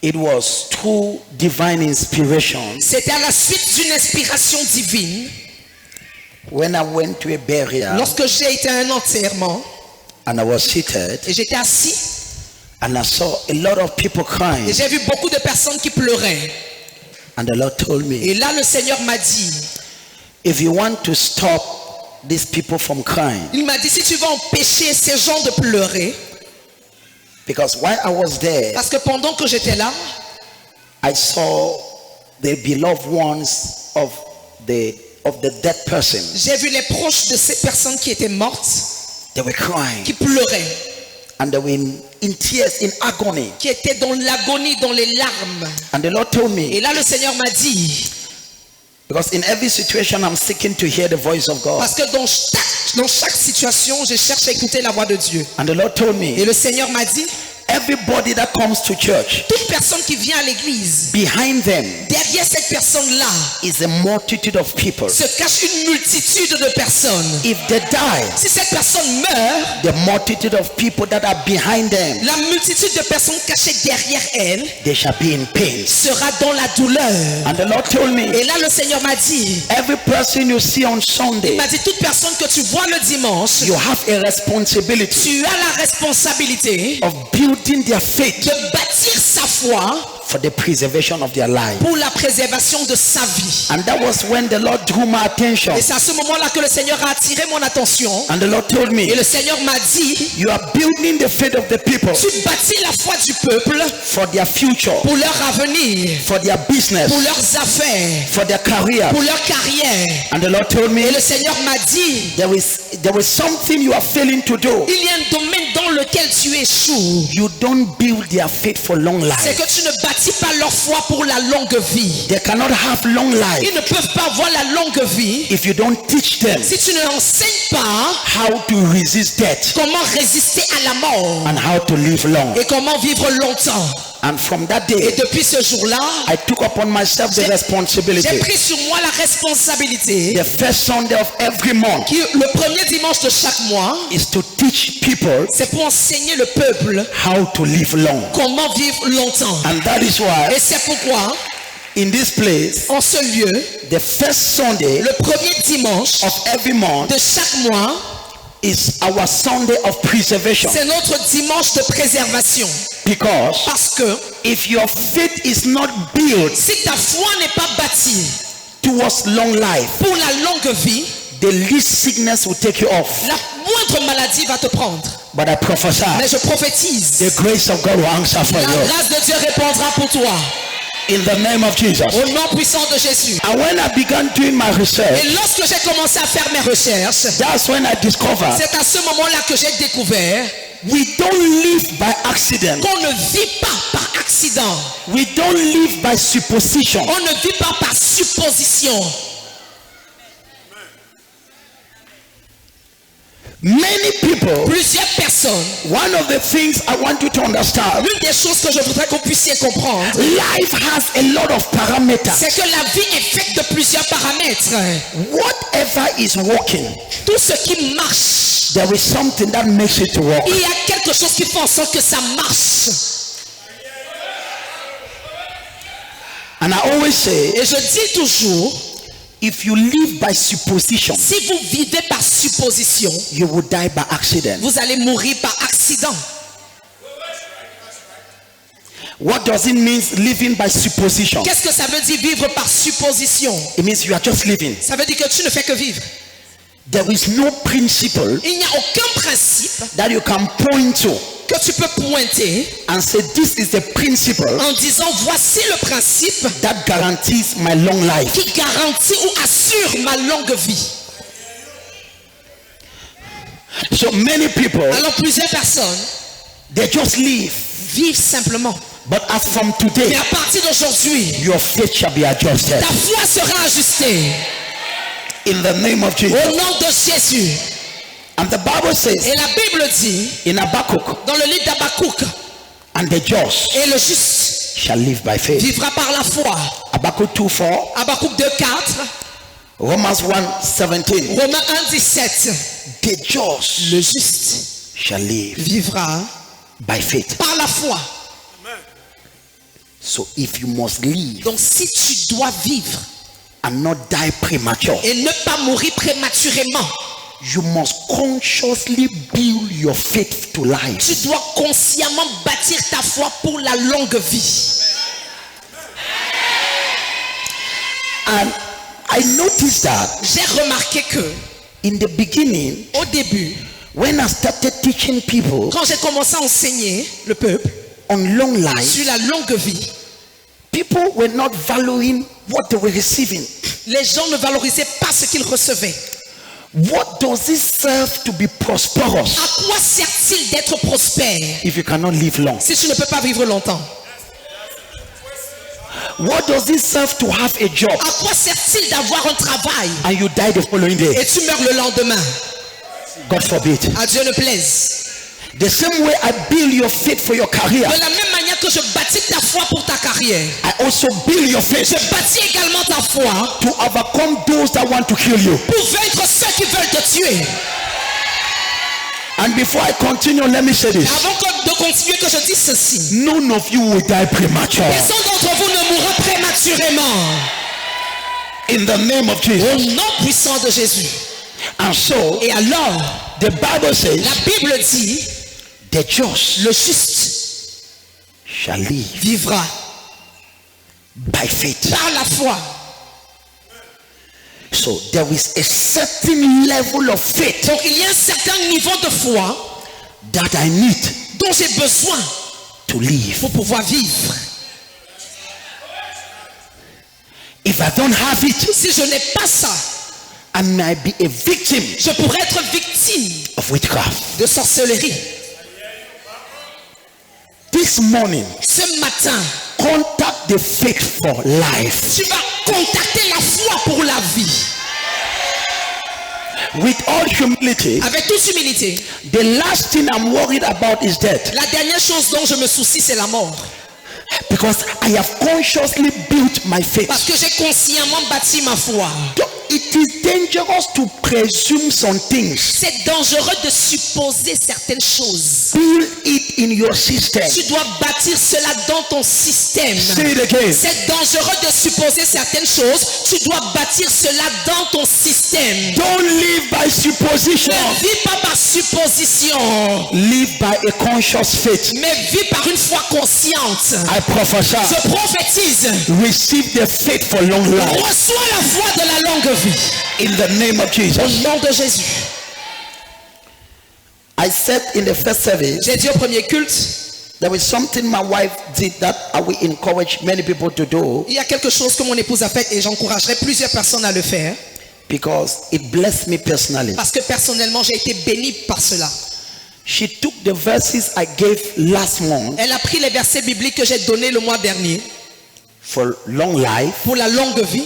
It was through divine inspiration. C'était à la suite d'une inspiration divine. When I went to a burial Lorsque j'ai été à un enterrement and I was seated et j'étais assis and I saw a lot of people crying, et j'ai vu beaucoup de personnes qui pleuraient. and the Lord told me, Et là, le Seigneur m'a dit, if you want to stop these people from crying, il m'a dit, si tu veux empêcher ces gens de pleurer, because while I was there, parce que pendant que j'étais là, I saw the beloved ones of the dead person. j'ai vu les proches de ces personnes qui étaient mortes, They were crying qui pleuraient, and they were in tears, in agony. qui étaient dans l'agonie, dans les larmes. And the Lord told Et me, là, le Seigneur m'a dit, because in every situation I'm seeking to hear the voice of God. parce que dans chaque situation, je cherche à écouter la voix de Dieu. And the Lord told Et me, le Seigneur m'a dit, everybody that comes to church, toute personne qui vient à l'église, behind them derrière cette personne-là, is a multitude of people. se cache une multitude de personnes. If they die, Si cette personne meurt, the multitude of people that are behind them, la multitude de personnes cachées derrière elle they shall be in pain. sera dans la douleur. And the Lord told me, Et là, le Seigneur m'a dit, every person you see on Sunday, il m'a dit, toute personne que tu vois le dimanche, you have a responsibility tu as la responsabilité of building their faith de bâtir sa foi for the preservation of their life. pour la préservation de sa vie. And that was when the Lord drew my attention. Et c'est à ce moment-là que le Seigneur a attiré mon attention. And the Lord told Et me, le Seigneur m'a dit, you are building the faith of the people tu bâtis la foi du peuple for their future, pour leur avenir, for their business, pour leurs affaires, for their career. pour leur carrière. And the Lord told me, Et le Seigneur m'a dit, there is something you are failing to do. il y a un domaine dans lequel tu échoues. You don't build their faith for long C'est life. que tu ne bâtis pas leur foi pour la longue vie. They cannot have long Ils life ne peuvent pas avoir la longue vie if you don't teach them si tu ne leur enseignes pas how to resist death comment résister à la mort and how to live long. et comment vivre longtemps. And from that Et day, depuis ce jour-là, I took upon myself the j'ai responsibility. pris sur moi la responsabilité The first Sunday of every month qui, le premier dimanche de chaque mois, is to teach people c'est pour enseigner le peuple how to live long. comment vivre longtemps. And that is why Et c'est pourquoi, in this place, en ce lieu, the first Sunday le premier dimanche of every month de chaque mois, is our Sunday of preservation. c'est notre dimanche de préservation. Because Parce que if your faith is not built si ta foi n'est pas bâtie towards long life, pour la longue vie, the least sickness will take you off. la moindre maladie va te prendre. But I prophesy, Mais je prophétise, the grace of God will answer for la you. grâce de Dieu répondra pour toi. In the name of Jesus. Au nom puissant de Jésus. And when I began doing my research, Et lorsque j'ai commencé à faire mes recherches, that's when I discovered c'est à ce moment-là que j'ai découvert we don't live by accident. qu'on ne vit pas par accident. We don't live by supposition. On ne vit pas par supposition. Many people, Plusieurs personnes, one of the things I want you to understand, l'une des choses que je voudrais que vous puissiez comprendre, life has a lot of parameters. c'est que la vie est faite de plusieurs paramètres. Whatever is working, Tout ce qui marche, there is something that makes it to work. il y a quelque chose qui fait en sorte que ça marche. And I always say, Et je dis toujours, if you live by supposition, si vous vivez par supposition, you will die by accident. vous allez mourir par accident. What does it mean living by supposition? Qu'est-ce que ça veut dire vivre par supposition? It means you are just living. Ça veut dire que tu ne fais que vivre. There is no principle Il n'y a aucun principe that you can point to que tu peux pointer and say this is the principle en disant voici le principe that guarantees my long life. qui garantit ou assure ma longue vie. So many people, Alors plusieurs personnes they just live. vivent simplement. But as from Mais today, à partir d'aujourd'hui, your faith shall be adjusted. ta foi sera ajustée. In the name of Jesus. Au nom de Jésus. And the Bible says Et la Bible dit, in Habakkuk, dans le livre d'Habakkuk, and the just et le juste shall live by faith. vivra par la foi. Habakkuk 2:4, Habakkuk 2:4, Romans 1:17. Romains 1:17. The just Le juste shall live vivra by faith. par la foi. So if you must live Donc si tu dois vivre and not die premature, et ne pas mourir prématurément, you must consciously build your faith to life. tu dois consciemment bâtir ta foi pour la longue vie. And I noticed that J'ai remarqué que in the beginning, au début, when I started teaching people quand j'ai commencé à enseigner le peuple on long life, sur la longue vie, people were not valuing what they were receiving. les gens ne valorisaient pas ce qu'ils recevaient. What does it serve to be prosperous À quoi sert-il d'être prospère if you cannot live long? si tu ne peux pas vivre longtemps? What does it serve to have a job À quoi sert-il d'avoir un travail and you die the following day? et tu meurs le lendemain? God forbid. À Dieu ne plaise. The same way I build your faith for your career, De la même manière que je bâtis ta foi pour ta carrière, I also build your faith je bâtis également ta foi to overcome those that want to kill you. pour vaincre ceux qui veulent te tuer. And before I continue, let me say this. Avant de continuer, que je dise ceci. None of you will die premature. Personne d'entre vous ne mourra prématurément. In the name of Au Jesus. nom puissant de Jésus. And so, Et alors, the Bible says, la Bible dit, the just le juste shall live vivra by faith. par la foi. So there is a certain level of faith Donc il y a un certain niveau de foi that I need dont j'ai besoin to live. pour pouvoir vivre. If I don't have it, Si je n'ai pas ça, I might be a victim je pourrais être victime of witchcraft. de sorcellerie. This morning, Ce matin, contact the faith for life. tu vas contacter la foi pour la vie. With all humility, Avec toute humilité, the last thing I'm worried about is death. la dernière chose dont je me soucie, c'est la mort. Because I have consciously built my faith. Parce que j'ai consciemment bâti ma foi. It is dangerous to presume some things. C'est dangereux de supposer certaines choses. Build it in your system. Tu dois bâtir cela dans ton système. Say it again. C'est dangereux de supposer certaines choses. Tu dois bâtir cela dans ton système. Don't live by supposition. Ne vis pas par supposition, Live by a conscious faith. mais vis par une foi consciente. I prophesy. Je prophétise. Receive the faith for long life. Reçois la foi de la longue vie. In the name of Au Jesus. nom de Jésus. I said in the first service, J'ai dit au premier culte, there was something my wife did that I will encourage many people to do il y a quelque chose que mon épouse a fait et j'encouragerai plusieurs personnes à le faire. because it blessed me personally. Parce que personnellement, j'ai été béni par cela. She took the verses I gave last month Elle a pris les versets bibliques que j'ai donnés le mois dernier for long life. pour la longue vie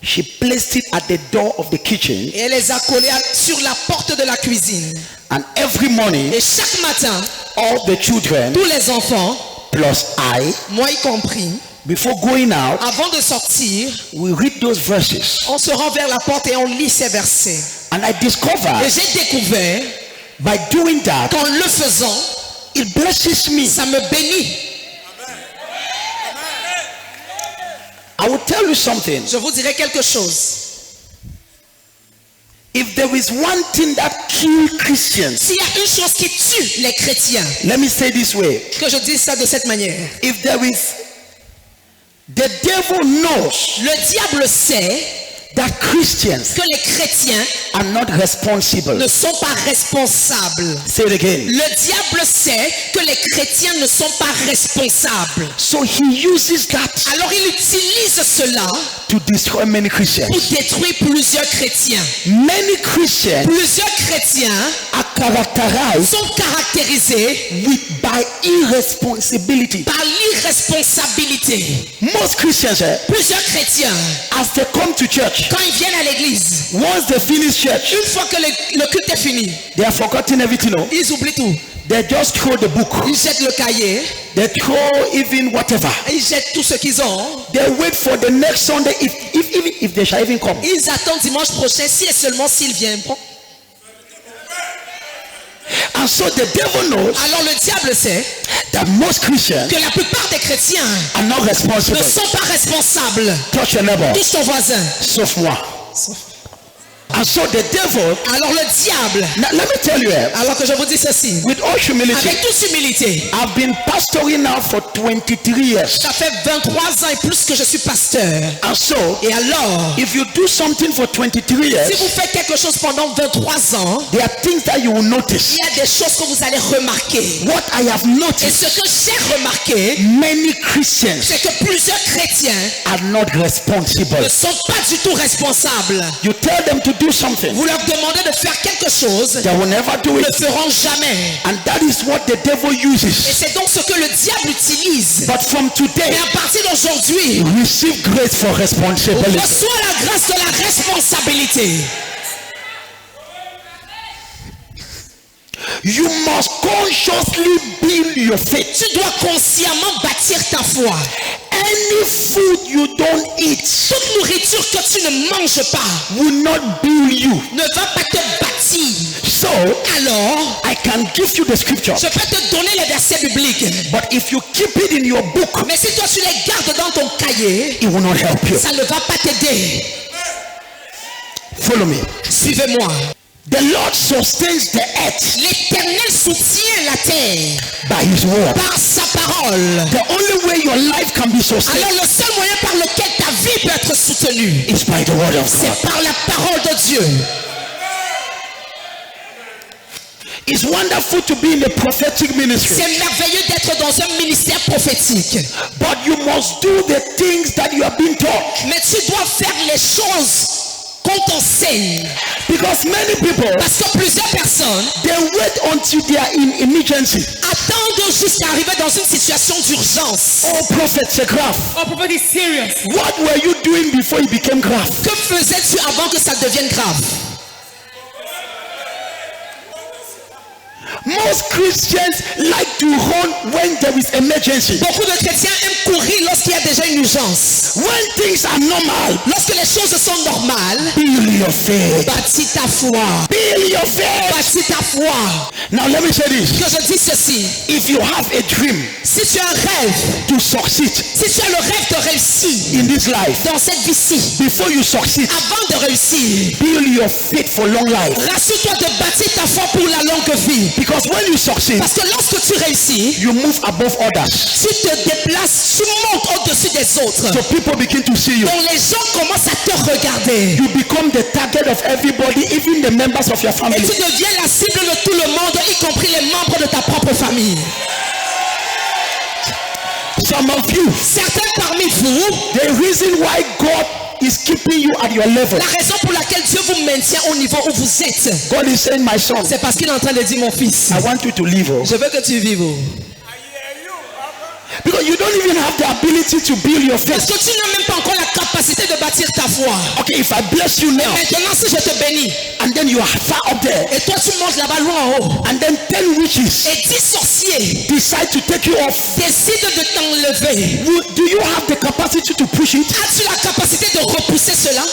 She placed it at the door of the kitchen, et elle les a collés sur la porte de la cuisine. and every morning, Et chaque matin, all the children tous les enfants, plus I, moi y compris, before going out, avant de sortir, we read those verses. on se rend vers la porte et on lit ces versets. And I Et discovered j'ai découvert by doing that, qu'en le faisant, it blesses me. ça me bénit. I will tell you something. Je vous dirai quelque chose. If there is one thing that kills Christians, S'il y a une chose qui tue les chrétiens, let me say this way. que je dise ça de cette manière. If there is, the devil knows Le diable sait that Christians que les chrétiens are not responsible. ne sont pas responsables. Say it again. Le diable sait que les chrétiens ne sont pas responsables. So he uses that Alors il utilise cela to destroy many Christians. pour détruire plusieurs chrétiens. Many Christians Plusieurs chrétiens are characterized sont caractérisés by irresponsibility. par l'irresponsabilité. Most Christians, Plusieurs chrétiens, as they come to church, quand ils viennent à l'église, once they finish church, une fois que le culte est fini, they have forgotten everything. No? ils oublient tout. They just throw the book. Ils jettent le cahier, They throw even whatever. ils jettent tout ce qu'ils ont. They wait for the next Sunday if they shall even come. Ils attendent dimanche prochain si et seulement s'ils viennent. And so the devil knows Alors le diable sait that most Christians que la plupart des chrétiens are not ne responsible. sont pas responsables. Touch your neighbor. Touche ton voisin. Sauf moi. And so the devil, Alors le diable, now let me tell you, alors que je vous dis ceci, with all humility, avec toute humilité, I've been pastoring now for 23 years. ça fait 23 ans et plus que je suis pasteur. And so, Et alors, if you do something for 23 years, si vous faites quelque chose pendant 23 ans, there are things that you will notice. il y a des choses que vous allez remarquer. What I have Et noticed, ce que j'ai remarqué, many Christians c'est que plusieurs chrétiens are not ne responsible. sont pas du tout responsables. You tell them to do something, Vous leur demandez de faire quelque chose, they will never do ils it. ne le feront jamais. And that is what the devil Et uses. c'est donc ce que le diable utilise. But from Mais today, à partir d'aujourd'hui, receive grace for responsibility. reçois la grâce de la responsabilité. You must consciously build your faith. Tu dois consciemment bâtir ta foi. Any food you don't eat Toute nourriture que tu ne manges pas will not build you. ne va pas te bâtir. So, Alors, I can give you the scripture. je peux te donner les versets bibliques. But if you keep it in your book, Mais si toi tu les gardes dans ton cahier, it will not help you. ça ne va pas t'aider. Follow me. Suivez-moi. The Lord sustains the earth L'Éternel soutient la terre by his word. par sa parole. The only way your life can be sustained Alors le seul moyen par lequel ta vie peut être soutenue, is by the word of c'est God. par la parole de Dieu. It's wonderful to be in the prophetic ministry, C'est merveilleux d'être dans un ministère prophétique. but you must do the things that you have been taught. Mais tu dois faire les choses qu'on t'enseigne. Because many people, Parce que plusieurs personnes they wait until they are in emergency. attendent jusqu'à arriver dans une situation d'urgence. Oh, prophet, c'est grave. Oh, prophet is serious. What were you doing before it became grave? Que faisais-tu avant que ça devienne grave? Most Christians like to run when there is emergency. Beaucoup de chrétiens aiment courir lorsqu'il y a déjà une urgence. When things are normal, Lorsque les choses sont normales, build your faith. bâtis ta foi. Build your faith. Bâtis ta foi. Now let me say this. Que je dis ceci. If you have a dream Si tu as un rêve, to succeed si tu as le rêve de réussir in this life, dans cette vie-ci, before you succeed, avant de réussir, build your faith for long life. rassure-toi de bâtir ta foi pour la longue vie. Because when you succeed, Parce que lorsque tu réussis, you move above others. tu te déplaces, tu montes au-dessus des autres. So people begin to see you. Donc les gens commencent à te regarder. You become the target of everybody, even the members of your Et family. tu deviens la cible de tout le monde, y compris les membres de ta propre famille. Some of you, Certains parmi vous, the reason why God is keeping you at your level, la raison pour laquelle Dieu vous maintient au niveau où vous êtes, God is saying, my son, c'est parce qu'il est en train de dire, mon fils, I want you to live. Oh. je veux que tu vives. Because you don't even have the ability to build your Parce faith. que tu n'as même pas encore la capacité de bâtir ta foi. Okay, if I bless you now, Maintenant, si je te bénis, and then you are far up there, et toi tu montes là-bas loin en haut, and then 10 witches et 10 sorciers decide to take you off, décident de t'enlever, do you have the capacity to push it? as-tu la capacité de repousser cela?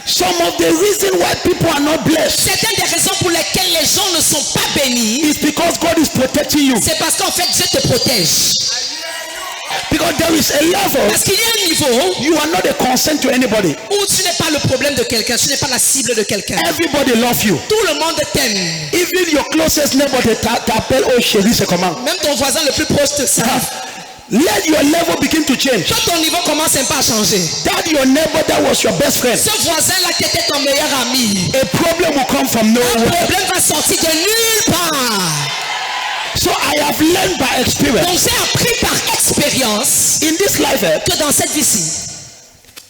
Some of the reason why people are not blessed Certaines des raisons pour lesquelles les gens ne sont pas bénis, is because God is protecting you. c'est parce qu'en fait Dieu te protège. Because there is a level Parce qu'il y a un niveau you are not a concern to anybody. où tu n'es pas le problème de quelqu'un, tu n'es pas la cible de quelqu'un. Everybody love you. Tout le monde t'aime. Even your closest neighbor t'appelle oh chérie, c'est comment? Même ton voisin le plus proche te savent. Let your level begin to change. Quand ton niveau commence un peu à changer, That your neighbor that was your best friend, ce voisin-là qui était ton meilleur ami, a problem will come from un nowhere. problème va sortir de nulle part. So I have learned by experience Donc j'ai appris par expérience in this life que dans cette vie-ci,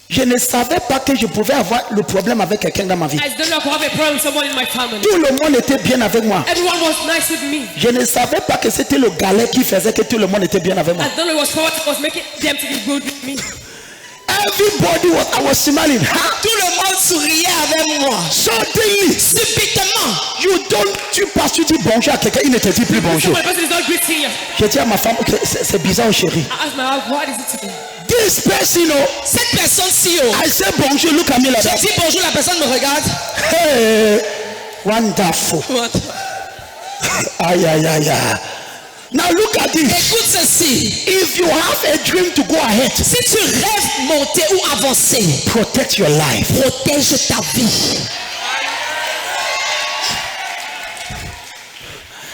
je ne savais pas que je pouvais avoir le problème avec quelqu'un dans ma vie. I don't know if I have a problem with someone in my family. Tout le monde était bien avec moi. Everyone was nice with me. Je ne savais pas que c'était le galet qui faisait que tout le monde était bien avec moi. I don't know it was what was making them to be good with me. Everybody was, I was smiling. Ha! tout le monde souriait avec moi. Suddenly, Subitement, tu dis bonjour à quelqu'un, il ne te dit plus So bonjour. my person is not greeting you. Je dis à ma femme, ok, c'est bizarre chérie. I asked my wife, what is it today? This person, cette personne-ci, I say bonjour, look at me like je that. dis bonjour, la personne me regarde. Hey, wonderful. Aïe, aïe, aïe, aïe. Now look at this. Écoute ceci. If you have a dream to go ahead, Si tu rêves monter ou avancer, protect your life. protège ta vie.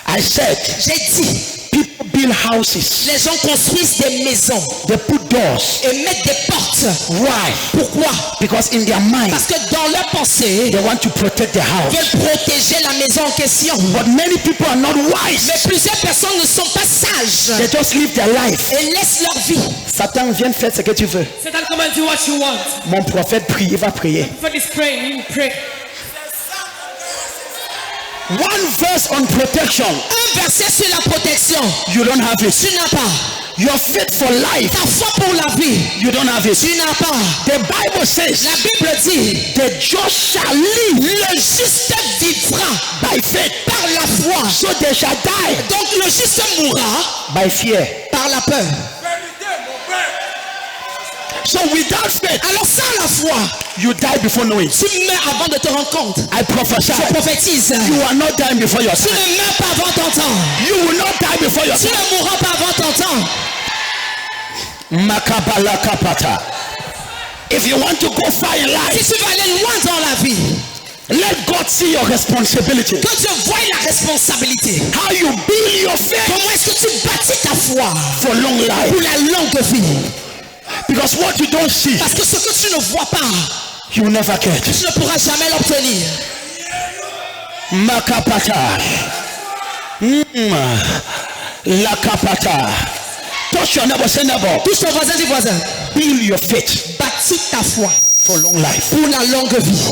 I said, J'ai dit, people build houses, les gens construisent des maisons they put doors. et mettent des portes. Why? Pourquoi? Because in their mind, Parce que dans leur pensée, they want to protect their ils house. veulent protéger la maison en question. But many people are not Mais wise. plusieurs personnes ne sont pas sages They just live their life. et laissent leur vie. Satan vient faire ce que tu veux. Satan, come and do what you want. Mon prophète prie, il va prier. For this praying, you pray. One verse on protection, Un verset sur la protection, you don't have it. tu n'as pas. Your faith for life, Ta foi pour la vie, you don't have it. tu n'as pas. The Bible says, La Bible dit, the just shall live le juste vivra by faith. par la foi. So they shall die Donc le juste mourra by fear. par la peur. So without faith, Alors sans la foi, you die before knowing. tu meurs avant de te rendre compte. I prophesy, Je prophétise. you are not dying before your Tu time. ne meurs pas avant ton temps. You will not die before your Tu time. ne mourras pas avant ton temps. Makabalakapata. If you want to go far in Si life, tu vas aller loin dans la vie, let God see your responsibility. que tu vois la responsabilité. How you build your faith Comment est-ce que tu bâtis ta foi for long life. pour la longue vie? Because what you don't see, Parce que ce que tu ne vois pas, you will never get. tu ne pourras jamais l'obtenir. Makapata. Lakapata. Touch your neighbor, say neighbor. Touche ton voisin, dis voisin. Build your faith Bâtis ta foi for long life. pour la longue vie.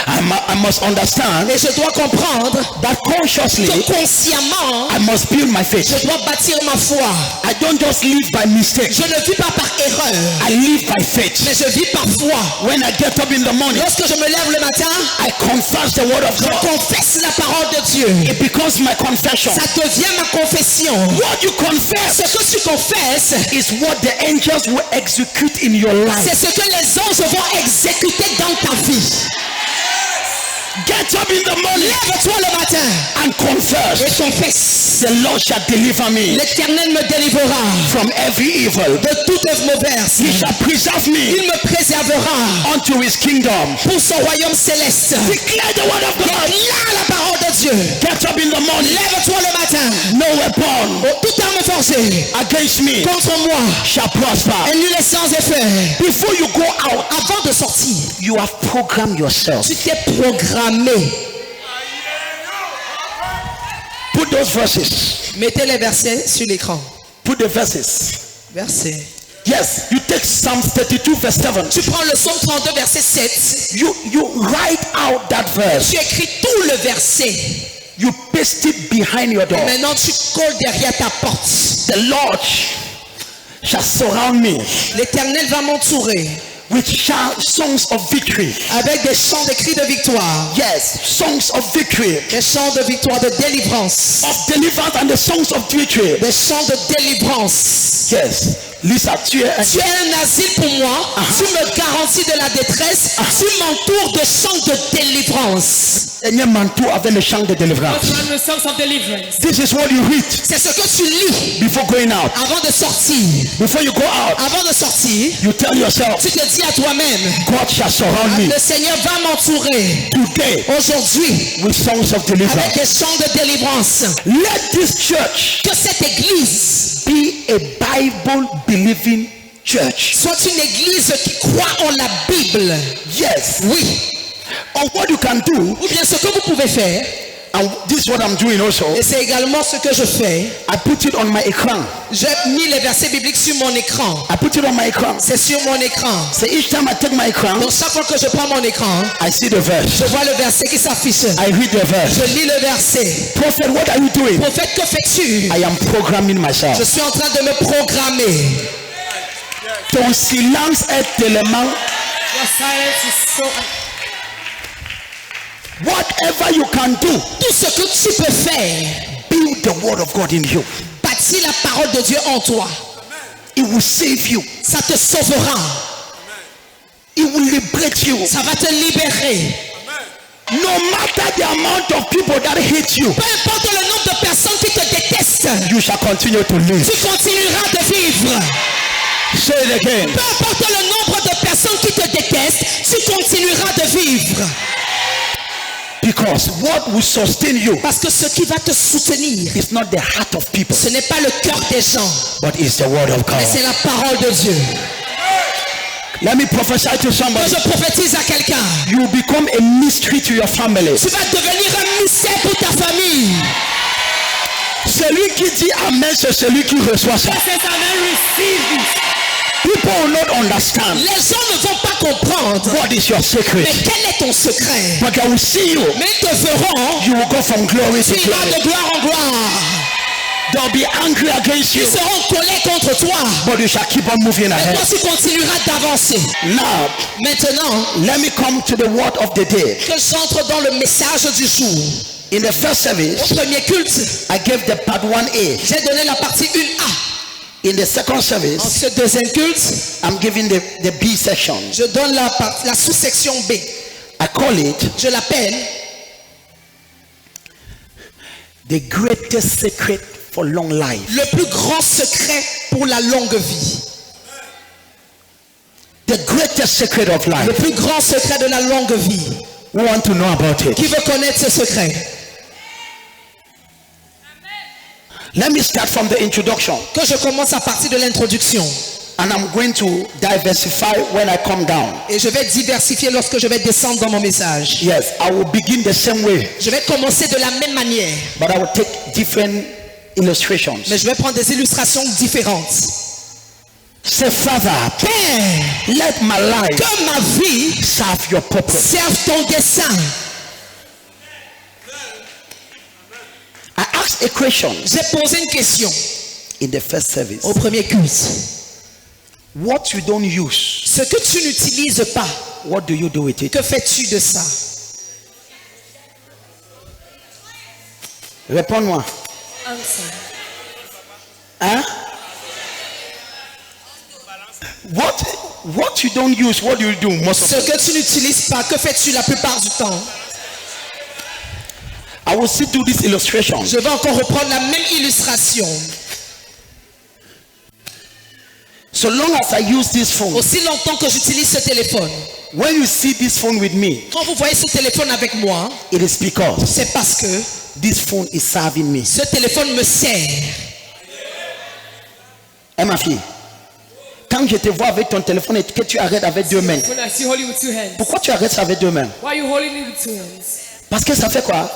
I must understand Et je dois comprendre that consciously que consciemment, I must build my faith. je dois bâtir ma foi. I don't just live by mistake. Je ne vis pas par erreur, I live by faith. mais je vis par foi. When I get up in the morning, Lorsque je me lève le matin, I confess the word of je God. confesse la parole de Dieu. It becomes my confession. Ça devient ma confession. What you confess Ce que tu confesses, is what the angels will execute in your life. c'est ce que les anges vont exécuter dans ta vie. Get up in the morning Lève-toi le matin and confess. et confesse. The Lord shall deliver me L'Éternel me délivrera from every evil. de toute œuvre mauvaise. He shall preserve me Il me préservera unto his kingdom. pour son royaume céleste. Declare the word of God. Déclare la parole de Dieu. Get up in the morning. Lève-toi le matin. No weapon Toute arme forgée against me contre moi shall prosper. est nulle et sans effet. Before you go out, Avant de sortir, you have programmed yourself. tu t'es programmé. Put those verses. Mettez les versets sur l'écran. Put the verses. Versets. Yes, you take Psalm 32 verse 7. Tu prends le psaume 32, verset 7. You write out that verse. Tu écris tout le verset. You paste it behind your door. Maintenant, tu colles derrière ta porte. The Lord shall surround me L'Éternel va m'entourer with songs of victory. avec des chants de cris de victoire. Yes, songs of victory. Des chants de victoire, de délivrance. Of deliverance and the songs of victory. Des chants de délivrance. Yes. Lisa, tu es un... Tu es un asile pour moi. Tu me garantis de la détresse. Tu m'entoures de chants de délivrance. Seigneur manteau avec le chant de délivrance. What's one of the songs of deliverance? This is what you read C'est ce que tu lis before going out. avant de sortir. Before you go out, Avant de sortir, you tell yourself, tu te dis à toi-même, God shall surround me le Seigneur va m'entourer today aujourd'hui with songs of avec deliverance. des chants de délivrance. Let this church Que cette église be a Bible believing church. soit une église qui croit en la Bible. Yes. Oui. Or what you can do, Ou bien ce que vous pouvez faire, and this is what I'm doing also, et c'est également ce que je fais, I put it on my écran. j'ai mis les versets bibliques sur mon écran. I put it on my écran. C'est sur mon écran. So each time I take my écran, Donc chaque fois que je prends mon écran, I see the verse. je vois le verset qui s'affiche. I read the verse. Je lis le verset. Prophet, what are you doing? Prophète, que fais-tu? I am programming myself. Je suis en train de me programmer. Ton silence est tellement. Your silence is so. Whatever you can do, Tout ce que tu peux faire, build the word of God in you. bâtis la parole de Dieu en toi. It will save you. Ça te sauvera. It will liberate you. Ça va te libérer. No matter the amount of people that hate you, Peu importe le nombre de personnes qui te détestent, you shall continue to live. tu continueras de vivre. Say it again. Peu importe le nombre de personnes qui te détestent, tu continueras de vivre. Because what will sustain you Parce que ce qui va te soutenir, is not the heart of people, ce n'est pas le cœur des gens, but it's the word of mais God. c'est la parole de Dieu. Let me prophesy to Quand somebody. je prophétise à quelqu'un, You will become a mystery to your family. tu vas devenir un mystère pour ta famille. Celui qui dit Amen, c'est celui qui reçoit ça. Says amen, receive it. People will not understand Les gens ne vont pas comprendre. what is your secret, Mais quel est ton secret? but they will see you. Mais ils te verront. You will go from glory to Tu iras glory. de gloire en gloire. They'll be angry against you, Ils seront en colère contre toi. but you shall keep on moving Mais ahead. toi, tu continueras d'avancer. Now, Maintenant, let me come to the word of the day. que j'entre dans le message du jour. In the first service, Au premier culte, I gave the part 1A. j'ai donné la partie 1A. In the second En service, ce deuxième culte, I'm giving the B section. je donne la sous-section B. I call it Je l'appelle the greatest secret for long life. le plus grand secret pour la longue vie. The greatest secret of Le life. plus grand secret de la longue vie. We want to know about Qui it. veut connaître ce secret? Let me start from the introduction, Que je commence à partir de l'introduction. and I'm going to diversify when I come down. Et je vais diversifier lorsque je vais descendre dans mon message. Yes, I will begin the same way, Je vais commencer de la même manière. but I will take different illustrations. Mais je vais prendre des illustrations différentes. Say, Father, Père, let my life que ma vie serve your purpose. serve ton dessein. I asked a question J'ai posé une question in the first service. au premier culte. What you don't use, Ce que tu n'utilises pas, what do you do with it? que fais-tu de ça? Réponds-moi. Answer. Hein? What you don't use, what do you do most of Ce que tu n'utilises pas, que fais-tu la plupart du temps? I will still do this illustration. Je vais encore reprendre la même illustration. So long as I use this phone, Aussi longtemps que j'utilise ce téléphone, when you see this phone with me, quand vous voyez ce téléphone avec moi, it is because c'est parce que this phone is serving me. ce téléphone me sert. Eh ma fille, quand je te vois avec ton téléphone et que tu arrêtes avec deux mains, When I see holding with two hands. pourquoi tu arrêtes ça avec deux mains? Why are you holding it with two hands? Parce que ça fait quoi?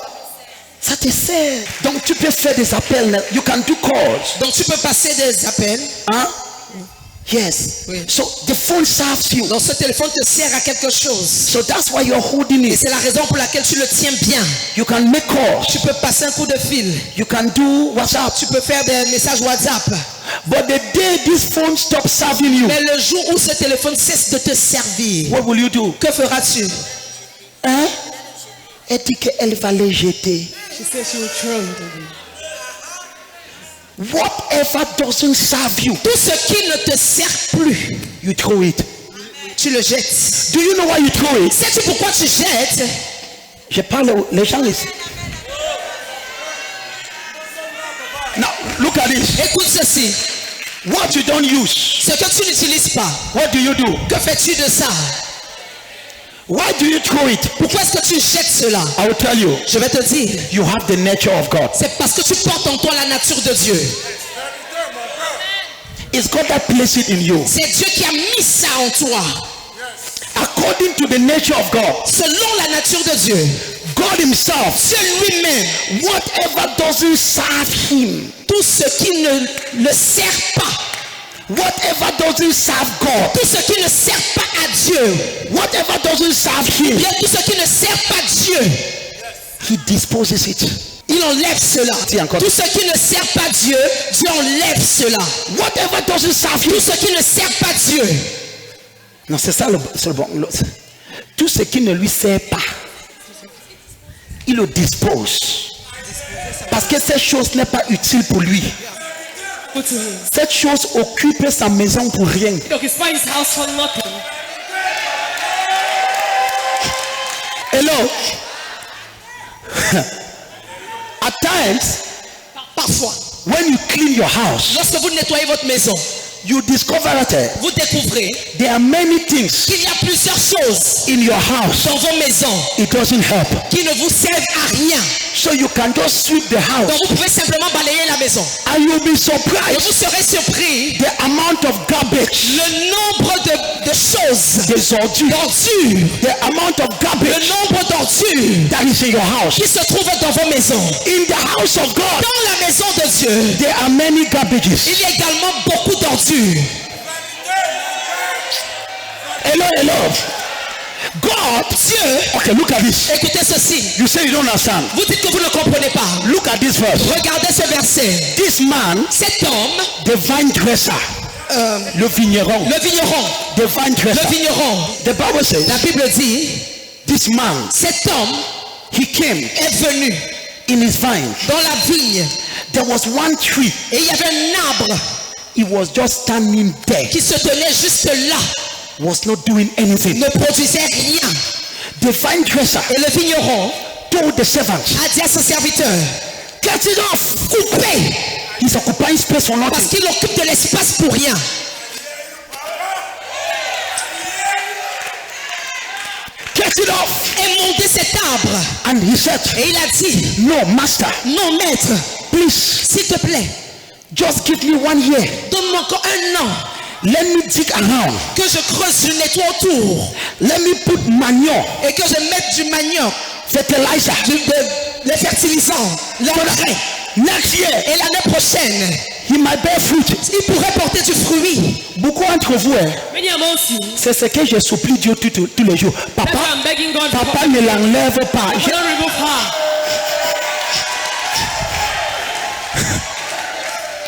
Ça te sert. Donc tu peux faire des appels. You can do calls. Donc tu peux passer des appels. Hein? Yes. Oui. So the phone serves you. Donc ce téléphone te sert à quelque chose. So that's why you're holding Et it. c'est la raison pour laquelle tu le tiens bien. You can make calls. Tu peux passer un coup de fil. You can do WhatsApp. Tu peux faire des messages WhatsApp. But the day this phone stops serving you, Mais le jour où ce téléphone cesse de te servir, what will you do? que feras-tu? Hein? Elle dit qu'elle va les jeter. She said she will throw it away. Whatever doesn't serve you, Tout ce qui ne te sert plus, you throw it. tu le jettes. Do you know why you throw it? Sais-tu pourquoi tu jettes? Je parle les gens ici. Now look at this. Écoute ceci. What you don't use, Ce que tu n'utilises pas, what do you do? que fais-tu de ça? Why do you throw it? Pourquoi est-ce que tu jettes cela? I will tell you. Je vais te dire. You have the nature of God. C'est parce que tu portes en toi la nature de Dieu. It's God that placed it in you. C'est Dieu qui a mis ça en toi. According to the nature of God, Selon la nature de Dieu. God himself, Dieu lui-même. whatever doesn't serve him, Tout ce qui ne le sert pas. whatever doesn't serve God, Tout ce qui ne sert pas à Dieu. whatever doesn't serve him, Bien tout ce qui ne sert pas Dieu. he disposes it. Il enlève cela. Dis encore. Tout ce qui ne sert pas Dieu, Dieu enlève cela. Whatever doesn't serve Tout him. ce qui ne sert pas Dieu. Non, c'est ça c'est le bon. Tout ce qui ne lui sert pas, il le dispose. Parce que cette chose n'est pas utile pour lui. Put to him. Cette chose occupe sa maison pour rien. He occupies his house for nothing. Hello. At times, Parfois, when you clean your house, lorsque vous nettoyez votre maison, you discover that vous découvrez there are many things qu'il y a plusieurs choses in your house. dans vos maisons It doesn't help. qui ne vous servent à rien. So you can just sweep the Donc house vous pouvez simplement balayer la maison. and you'll be Et surprised vous serez surpris the amount of garbage, le nombre de choses, the ordures, d'ordures, the amount of le garbage nombre d'ordures that is in your house. qui se trouvent dans vos maisons. In the house of God, Dans la maison de Dieu, there are many garbages. il y a également beaucoup d'ordures. Hello, hello. God, Dieu, okay, look at this. écoutez ceci. You say you don't understand. Vous dites que vous ne comprenez pas. Look at this verse. Regardez ce verset. This man, Cet homme, the vine dresser, le vigneron, le vigneron, the vine le dresser. vigneron, The Bible says, la Bible dit, this man, cet homme he came est venu in his vine. dans la vigne There was one tree. et il y avait un arbre He was just standing there, qui se tenait juste là, was not doing anything. ne produisait rien. The vine dresser Et le vigneron told the servants, a dit à son serviteur, get it off. coupez, He's occupying space for parce nothing. qu'il occupe de l'espace pour rien. Get it off. Et montez cet arbre. And he said, Et il a dit, no, master, non maître, please, s'il te plaît, just give me 1 year. donne-moi encore un an Let me dig around. que je creuse, je nettoie autour Let me put manure, et que je mette du manioc, fertilizer. les fertilisants, l'engrais. Next year, Et l'année prochaine, he might bear fruit. il pourrait porter du fruit. Beaucoup d'entre vous, Many amongst you. c'est ce que je supplie Dieu tous les jours. That's why Papa, I'm begging God for papa ne l'enlève pas. Papa, don't remove her.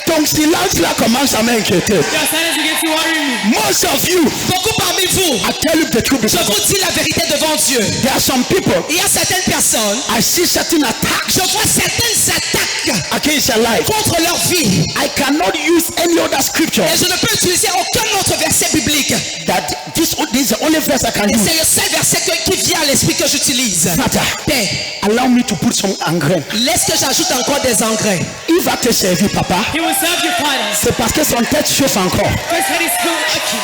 Ton silence là commence à m'inquiéter. Your silence begins to worry me. Most of you, Beaucoup parmi vous, I tell you the truth. je vous dis la vérité devant Dieu. There are some people, Il y a certaines personnes, I see certain attacks je vois certaines attaques against their life. contre leur vie. I cannot use any other scripture. Et je ne peux utiliser aucun autre verset biblique. That this is the only verse I can Et use. c'est le seul verset qui vient à l'esprit que j'utilise. Father, Père, allow me to put some engrais. laisse que j'ajoute encore des engrais. Il va te servir, papa. He will serve you, Father. C'est parce que son tête chauffe encore. His head is still aching.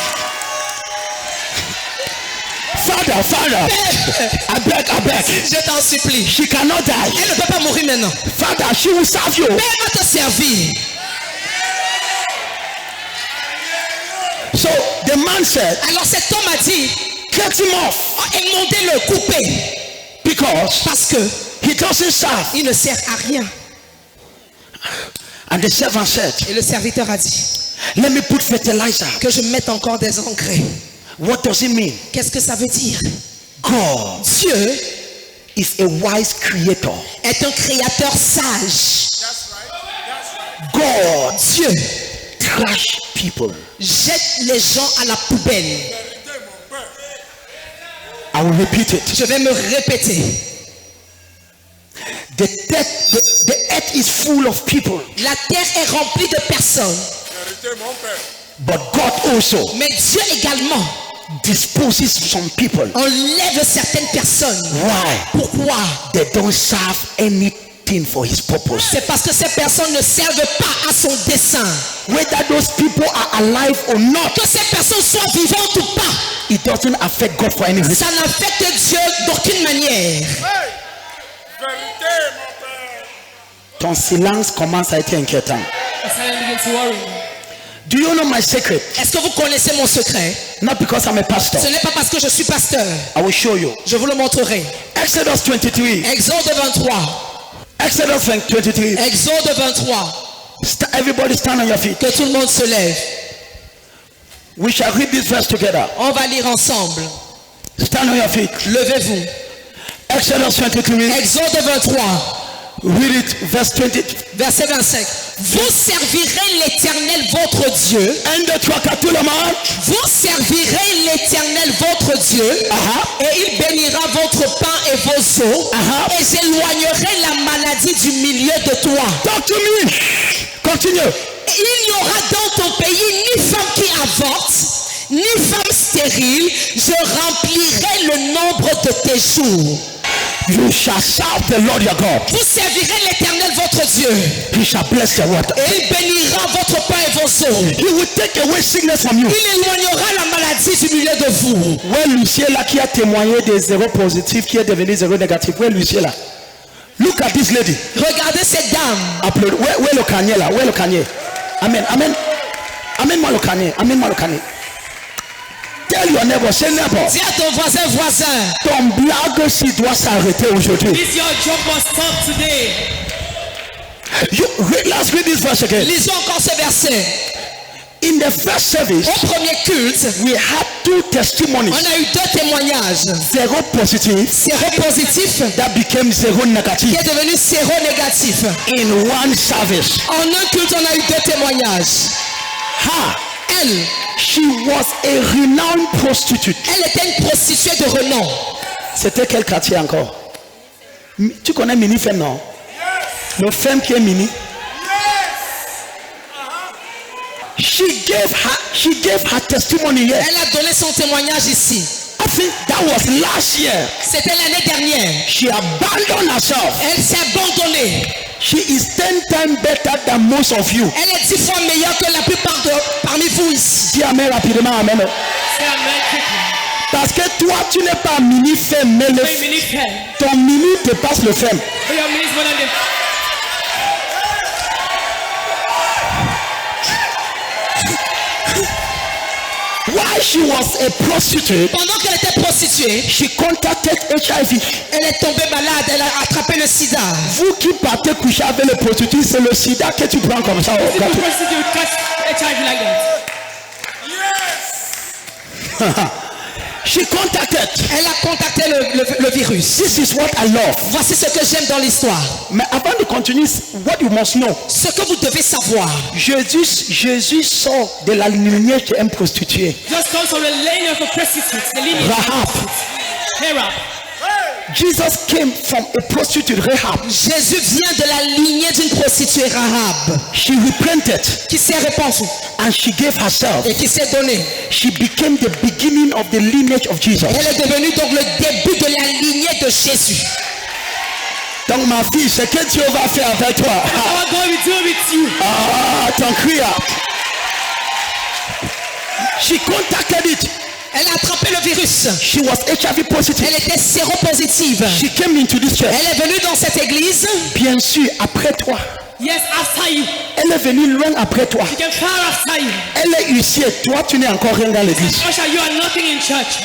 Father, Father, I beg. Je t'en supplie. She cannot die. Elle ne peut pas mourir maintenant. Father, she will serve you. Père va te servir. So the man said, Alors cet homme a dit, get him off. émondez-le, coupez. Because Parce que he doesn't serve. il ne sert à rien. And the servant said, Et le serviteur a dit, let me put fertilizer. que je mette encore des engrais. What does it mean? Qu'est-ce que ça veut dire? God Dieu is a wise creator. est un créateur sage. God Dieu trash people. jette les gens à la poubelle. I will repeat it. Je vais me répéter. The earth is full of people. La terre est remplie de personnes. But God also Mais Dieu également disposes some people. enlève certaines personnes. Why? Pourquoi? They don't serve anything for his purpose. C'est parce que ces personnes ne servent pas à son dessein. Whether those people are alive or not, Que ces personnes soient vivantes ou pas, it doesn't affect God for any reason. ça n'affecte Dieu d'aucune manière. Ton silence commence à être inquiétant. The silence begins to worry me. Do you know my secret? Est-ce que vous connaissez mon secret? Not because I'm a pastor. Ce n'est pas parce que je suis pasteur. I will show you. Je vous le montrerai. Exodus 23. Exode 23. Exodus 23. Exode 23. Everybody stand on your feet. Que tout le monde se lève. We shall read this verse together. On va lire ensemble. Stand on your feet. Levez-vous. Exodus 23. Exode 23. Read it. Verse 20. Verset 25. Vous servirez l'Éternel votre Dieu. 1, 2, 3, 4, tout le monde. Vous servirez l'Éternel votre Dieu. Et il bénira votre pain et vos eaux. Et j'éloignerai la maladie du milieu de toi. Talk to me. Continue. Il n'y aura dans ton pays ni femme qui avorte, ni femme stérile. Je remplirai le nombre de tes jours. You shall serve the Lord your God. Vous servirez l'Éternel votre Dieu. He shall bless your water. Et il bénira votre pain et vos eaux. He will take away sickness from you. Il éloignera la maladie du milieu de vous. Où est Lucien là qui a témoigné des zéros positifs qui est devenu zéro négatif? Où est Lucien là? Look at this lady. Regardez cette dame. Applaudis. Où est le canier là? Où est le canier? Amen. Amen. Amène-moi le canier. Amène-moi le canier. Tell your neighbor, say neighbor. Dis à ton voisin. Ton blague s'il doit s'arrêter aujourd'hui. This your job must stop today. Let's read this verse again. Lisons encore ce verset. In the first service, Au premier culte, we had two testimonies. on a eu 2 témoignages. Zero positive Zéro positif that became zero qui negative est devenu zéro négatif. in one service. En un culte, on a eu 2 témoignages. Ha! Elle, She was a renowned prostitute. elle était une prostituée de renom. C'était quel quartier encore? Tu connais Mini Femme, non? Le femme qui est Mini. She gave her testimony here. Elle a donné son témoignage ici. I think that was last year. C'était l'année dernière. She abandoned herself. Elle s'est abandonnée. She is 10 times better than most of you. Elle est 10 fois meilleure que la plupart parmi vous ici. Dis amen rapidement, amen. Say amen quickly. Parce que toi, tu n'es pas mini femme, mais Say mini pen. ton mini dépasse le femme. But your mini is more than the. While she was a prostitute, Pendant qu'elle était prostituée, she contacted HIV. elle est tombée malade. Elle a attrapé le sida. Vous qui partez coucher avec les prostituées, c'est le sida que tu prends comme ça. If you prostitute catch HIV like that. She contacted. Elle a contacté le virus. This is what I love. Voici ce que j'aime dans l'histoire. Mais avant de continuer, what you must know. Ce que vous devez savoir. Jésus sort de la lignée d'un prostitué. Just comes from the lane of a prostitute. The lineage. Rahab. Rahab. Jesus came from a prostitute, Rahab. Jésus vient de la lignée d'une prostituée Rahab. She repented Qui s'est répandue and she gave herself. et qui s'est donnée. She became the beginning of the lineage of Jesus. Elle est devenue donc le début de la lignée de Jésus. Donc ma fille, ce que Dieu va faire avec toi. Our God will do with you. Ton cri. She contacted it. Elle a attrapé le virus. She was HIV positive. Elle était séropositive. She came into this church. Elle est venue dans cette église. Bien sûr, après toi. Yes, after you. Elle est venue loin après toi. She came far after you. Elle est ici et toi, tu n'es encore rien dans l'église. Usher, you are nothing in church.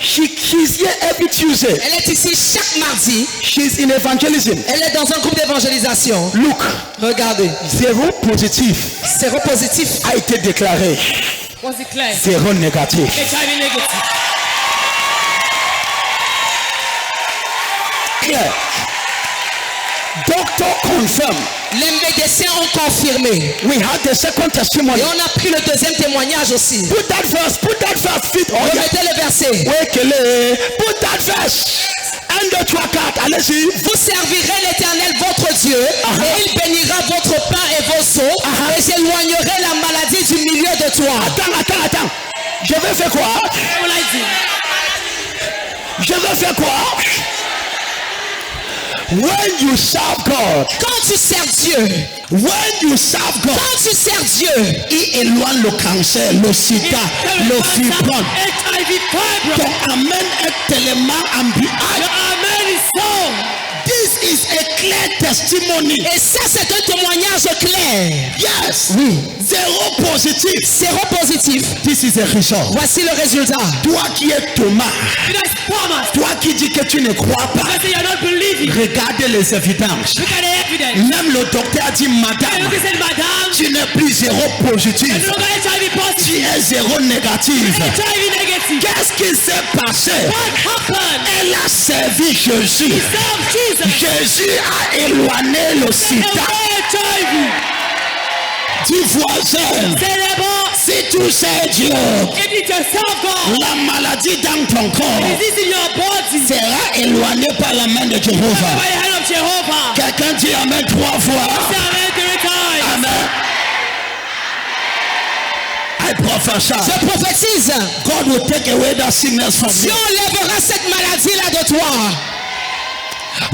She's here every Tuesday. Elle est ici chaque mardi. She's in evangelism. Elle est dans un groupe d'évangélisation. Look, Regardez. zéro positif Séropositif. a été déclaré. Was declared. Zéro négatif. HIV negative. Clear. Doctor confirm. Les médecins ont confirmé. We had the second testimony. Et on a pris le deuxième témoignage aussi. Put that verse fit. Oh, yeah. Remettez le verset. Wekele. Put that verse. 1, 2, 3, 4. Allez-y. Vous servirez l'Éternel votre Dieu et il bénira votre pain et vos eaux et j'éloignerai la maladie du milieu de toi. Attends. Je vais faire quoi? What will I do? Je vais faire quoi? When you serve God, Quand tu sers Dieu, quand tu sers Dieu, il éloigne le cancer, le sida, le fibrome. HIV fibro. Ton amen est tellement ambigu. Your amen is so. This is a clear testimony. et ça c'est un témoignage clair. Yes. Oui. Zéro positif. Séropositif. This is a result. Voici le résultat. Toi qui es Thomas, You guys Thomas. toi qui dis que tu ne crois pas, Because you're not believing. regardez les évidences. Look at the evidence. Même le docteur a dit, And madame, look at madam. tu n'es plus zéro You positif, look at HIV tu positive. es zéro négatif. HIV negative. Qu'est-ce qui s'est passé? What happened? Elle a servi Jésus. Serve Jesus. Jésus a éloigné le sida. HIV. Dis voisin, C'est le bon. si tu sais Dieu, If you just serve God. la maladie dans ton corps This is in your body. sera éloignée par la main de By Jéhovah. the hand of Jehovah. Quelqu'un dit Amen 3 fois. Say amen 3 times. Amen. I prophesy. Je prophétise. God will take away that sickness from Dieu you. enlèvera cette maladie là de toi.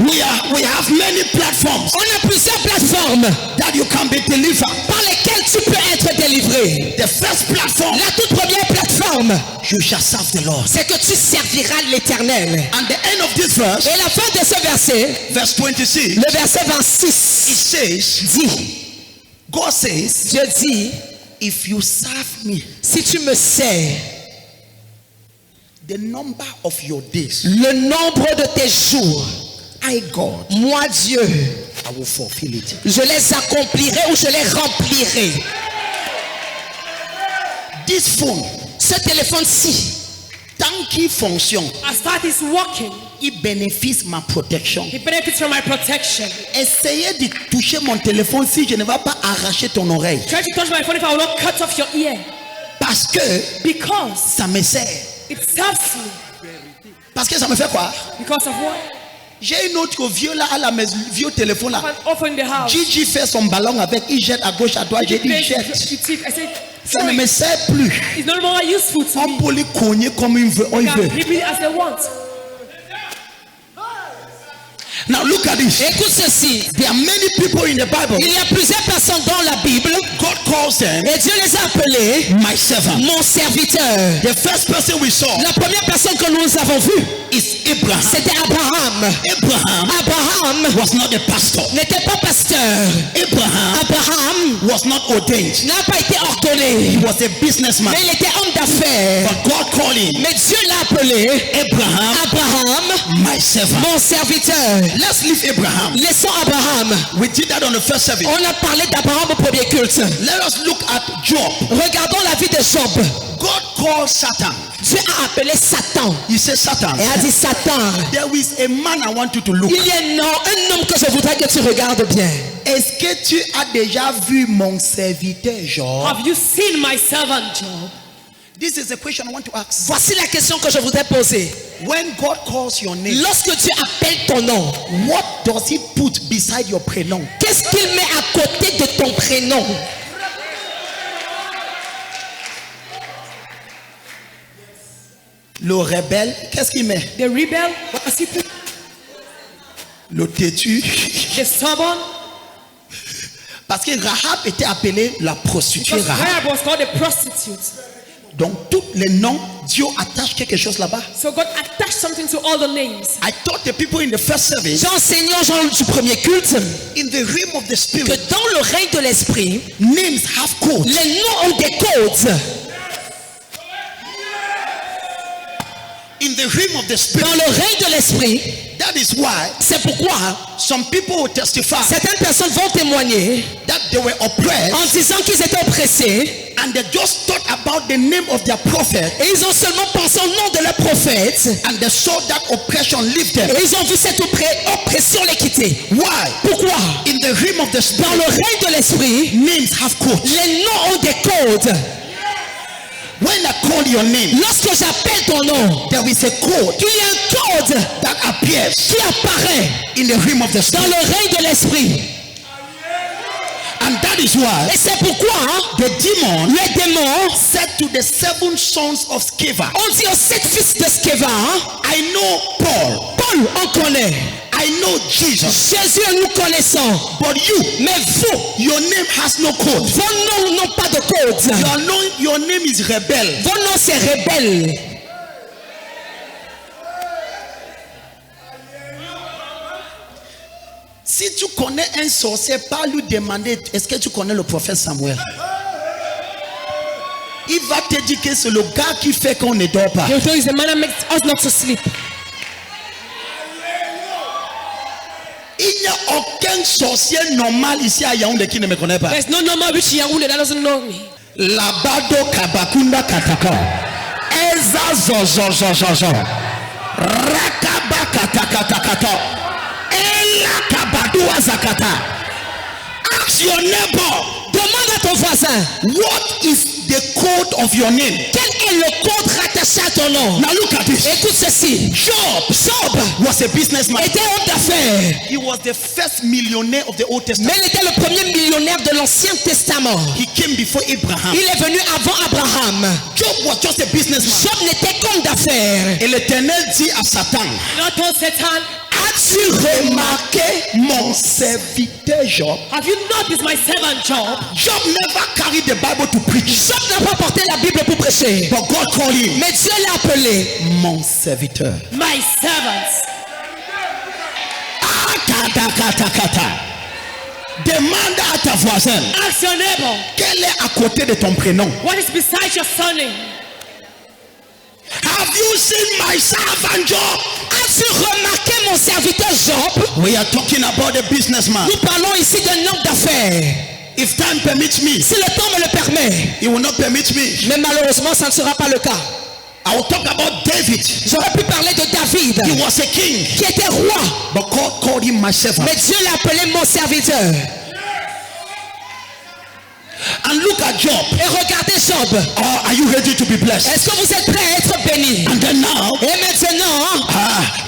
We have many platforms On a plusieurs plateformes that you can be delivered. par lesquelles tu peux être délivré. The first platform, La toute première plateforme, you shall serve the Lord. c'est que tu serviras l'Éternel. And the end of this verse, Et la fin de ce verset, verse 26, le verset it 26, says, dit, God says, Dieu dit, if you serve me, si tu me sers, the number of your days, le nombre de tes jours, I, God, moi Dieu, I will fulfill it. je les accomplirai ou je les remplirai. This phone, Ce téléphone-ci, tant qu'il fonctionne, As that is working, il bénéficie ma protection. it benefits from my protection. Essayez de toucher mon téléphone si je ne vais pas arracher ton oreille. Try to touch my phone if I will not cut off your ear. Parce que Because ça me sert. it serves me. Parce que ça me fait quoi? Because of what? J'ai une autre vieux là à la maison, vieux téléphone là. An offer in the house. Gigi fait son ballon avec, il jette à gauche, à droite, j'ai dit Place jette. it. I said, Ça ne sorry, me sert plus. it's no longer useful to On me. peut les cogner comme il veut. They can keep it as they want. Now look at this. écoute ceci. There are many people in the Bible. Il y a plusieurs personnes dans la Bible God calls them et Dieu les a appelés my servant. mon serviteur. The first person we saw La première personne que nous avons vue, is Abraham. c'était Abraham. Abraham Abraham was not a pastor. n'était pas pasteur. Abraham Abraham was not ordained. n'a pas été He ordonné, was a businessman. mais il était homme d'affaires. But God called him Mais Dieu l'a appelé Abraham, Abraham, my servant. mon serviteur. Let's leave Abraham. Laissons Abraham. We did that on the first service. On a parlé d'Abraham au premier culte. Let us look at Job. Regardons la vie de Job. God called Satan. Dieu a appelé Satan He said, Satan, et a dit Satan, there is a man I want you to look. il y a un homme que je voudrais que tu regardes bien. Est-ce que tu as déjà vu mon serviteur Job? Have you seen my servant Job? This is a question I want to ask. Voici la question que je voudrais poser. When God calls your name, Lorsque Dieu appelle ton nom, what does he put beside your prénom? qu'est-ce qu'il met à côté de ton prénom? Le rebelle, qu'est-ce qu'il met? The rebel, what does he put? Le têtu. The stubborn. Parce que Rahab était appelée la prostituée Because Rahab. Rahab was called a prostitute. Donc tous les noms, Dieu attache quelque chose là-bas. So God attached something to all the names. I taught the people in the first service, J'ai enseigné aux gens du premier culte in the realm of the que spirit, dans le règne de l'esprit, names have codes. les noms ont des codes. In the realm of the Dans spirit, le règne de l'esprit, that is why c'est pourquoi some people will testify certaines personnes vont témoigner that they were oppressed en disant qu'ils étaient oppressés and they just thought about the name of their prophet et ils ont seulement pensé au nom de leur prophète and they saw that oppression leave them. et ils ont vu cette oppression les quitter. Why? Pourquoi? In the realm of the Dans spirit, le règne de l'esprit, names have codes. les noms ont des codes. When I call your name, Lorsque j'appelle ton nom, there is a code il y a un code that appears qui apparaît in the realm of the dans spirit. le règne de l'esprit. And that is why Et c'est pourquoi the demon les démons said to the 7 sons of Sceva, ont dit aux 7 fils de Sceva, I know Paul, Paul, on connaît. I know Jesus, Jésus, nous connaissons. but you, Mais vous, your name has no code. vos noms n'ont pas de code. Your name is rebel. Vos noms, c'est rebelle. Si tu connais un sorcier, pas lui demander est-ce que tu connais le prophète Samuel. Il va te dire que c'est le gars qui fait qu'on ne dort pas. He'll tell you the man that makes us not to sleep. Il n'y a aucun sorcier normal ici à Yaoundé qui ne me connaît pas. There's no normal rich Yaoundé that doesn't know me. Labado kabakunda kataka. Eza zozozozozo. Rakaba katakatakato. Ela kabadua zakata. Ask your neighbor, Demande à ton voisin, what is the code of your name? quel est le code rattaché à ton nom? Now look at this. Écoute ceci. Job Was a businessman. était homme d'affaires, He was the first millionaire of the Old Testament. mais il était le premier millionnaire de l'Ancien Testament. He came before Abraham. Il est venu avant Abraham. Job was just a businessman. Job n'était qu'homme d'affaires. Et l'Éternel dit à Satan, Not told Satan, A As-tu remarqué mon serviteur Job? Have you noticed my servant Job? Job never carried the Bible to preach. Job n'a pas porté la Bible pour prêcher. But God called him Mais Dieu l'a appelé mon serviteur. My servant. Ah, kata, kata, kata. Demande à ta voisine, Ask your neighbor, quel est à côté de ton prénom? what is beside your surname? Have you seen my servant Job? As-tu remarqué mon serviteur Job? We are talking about a businessman. Nous parlons ici d'un homme d'affaires. If time permits me, Si le temps me le permet, it will not permit me. mais malheureusement ça ne sera pas le cas. I will talk about David. J'aurais pu parler de David, He was a king, qui était roi, but God called him my servant. mais Dieu l'a appelé mon serviteur. And look at Job. Et regardez Job. Oh, are you ready to be blessed? Est-ce que vous êtes prêts à être bénis? And then now, Et maintenant,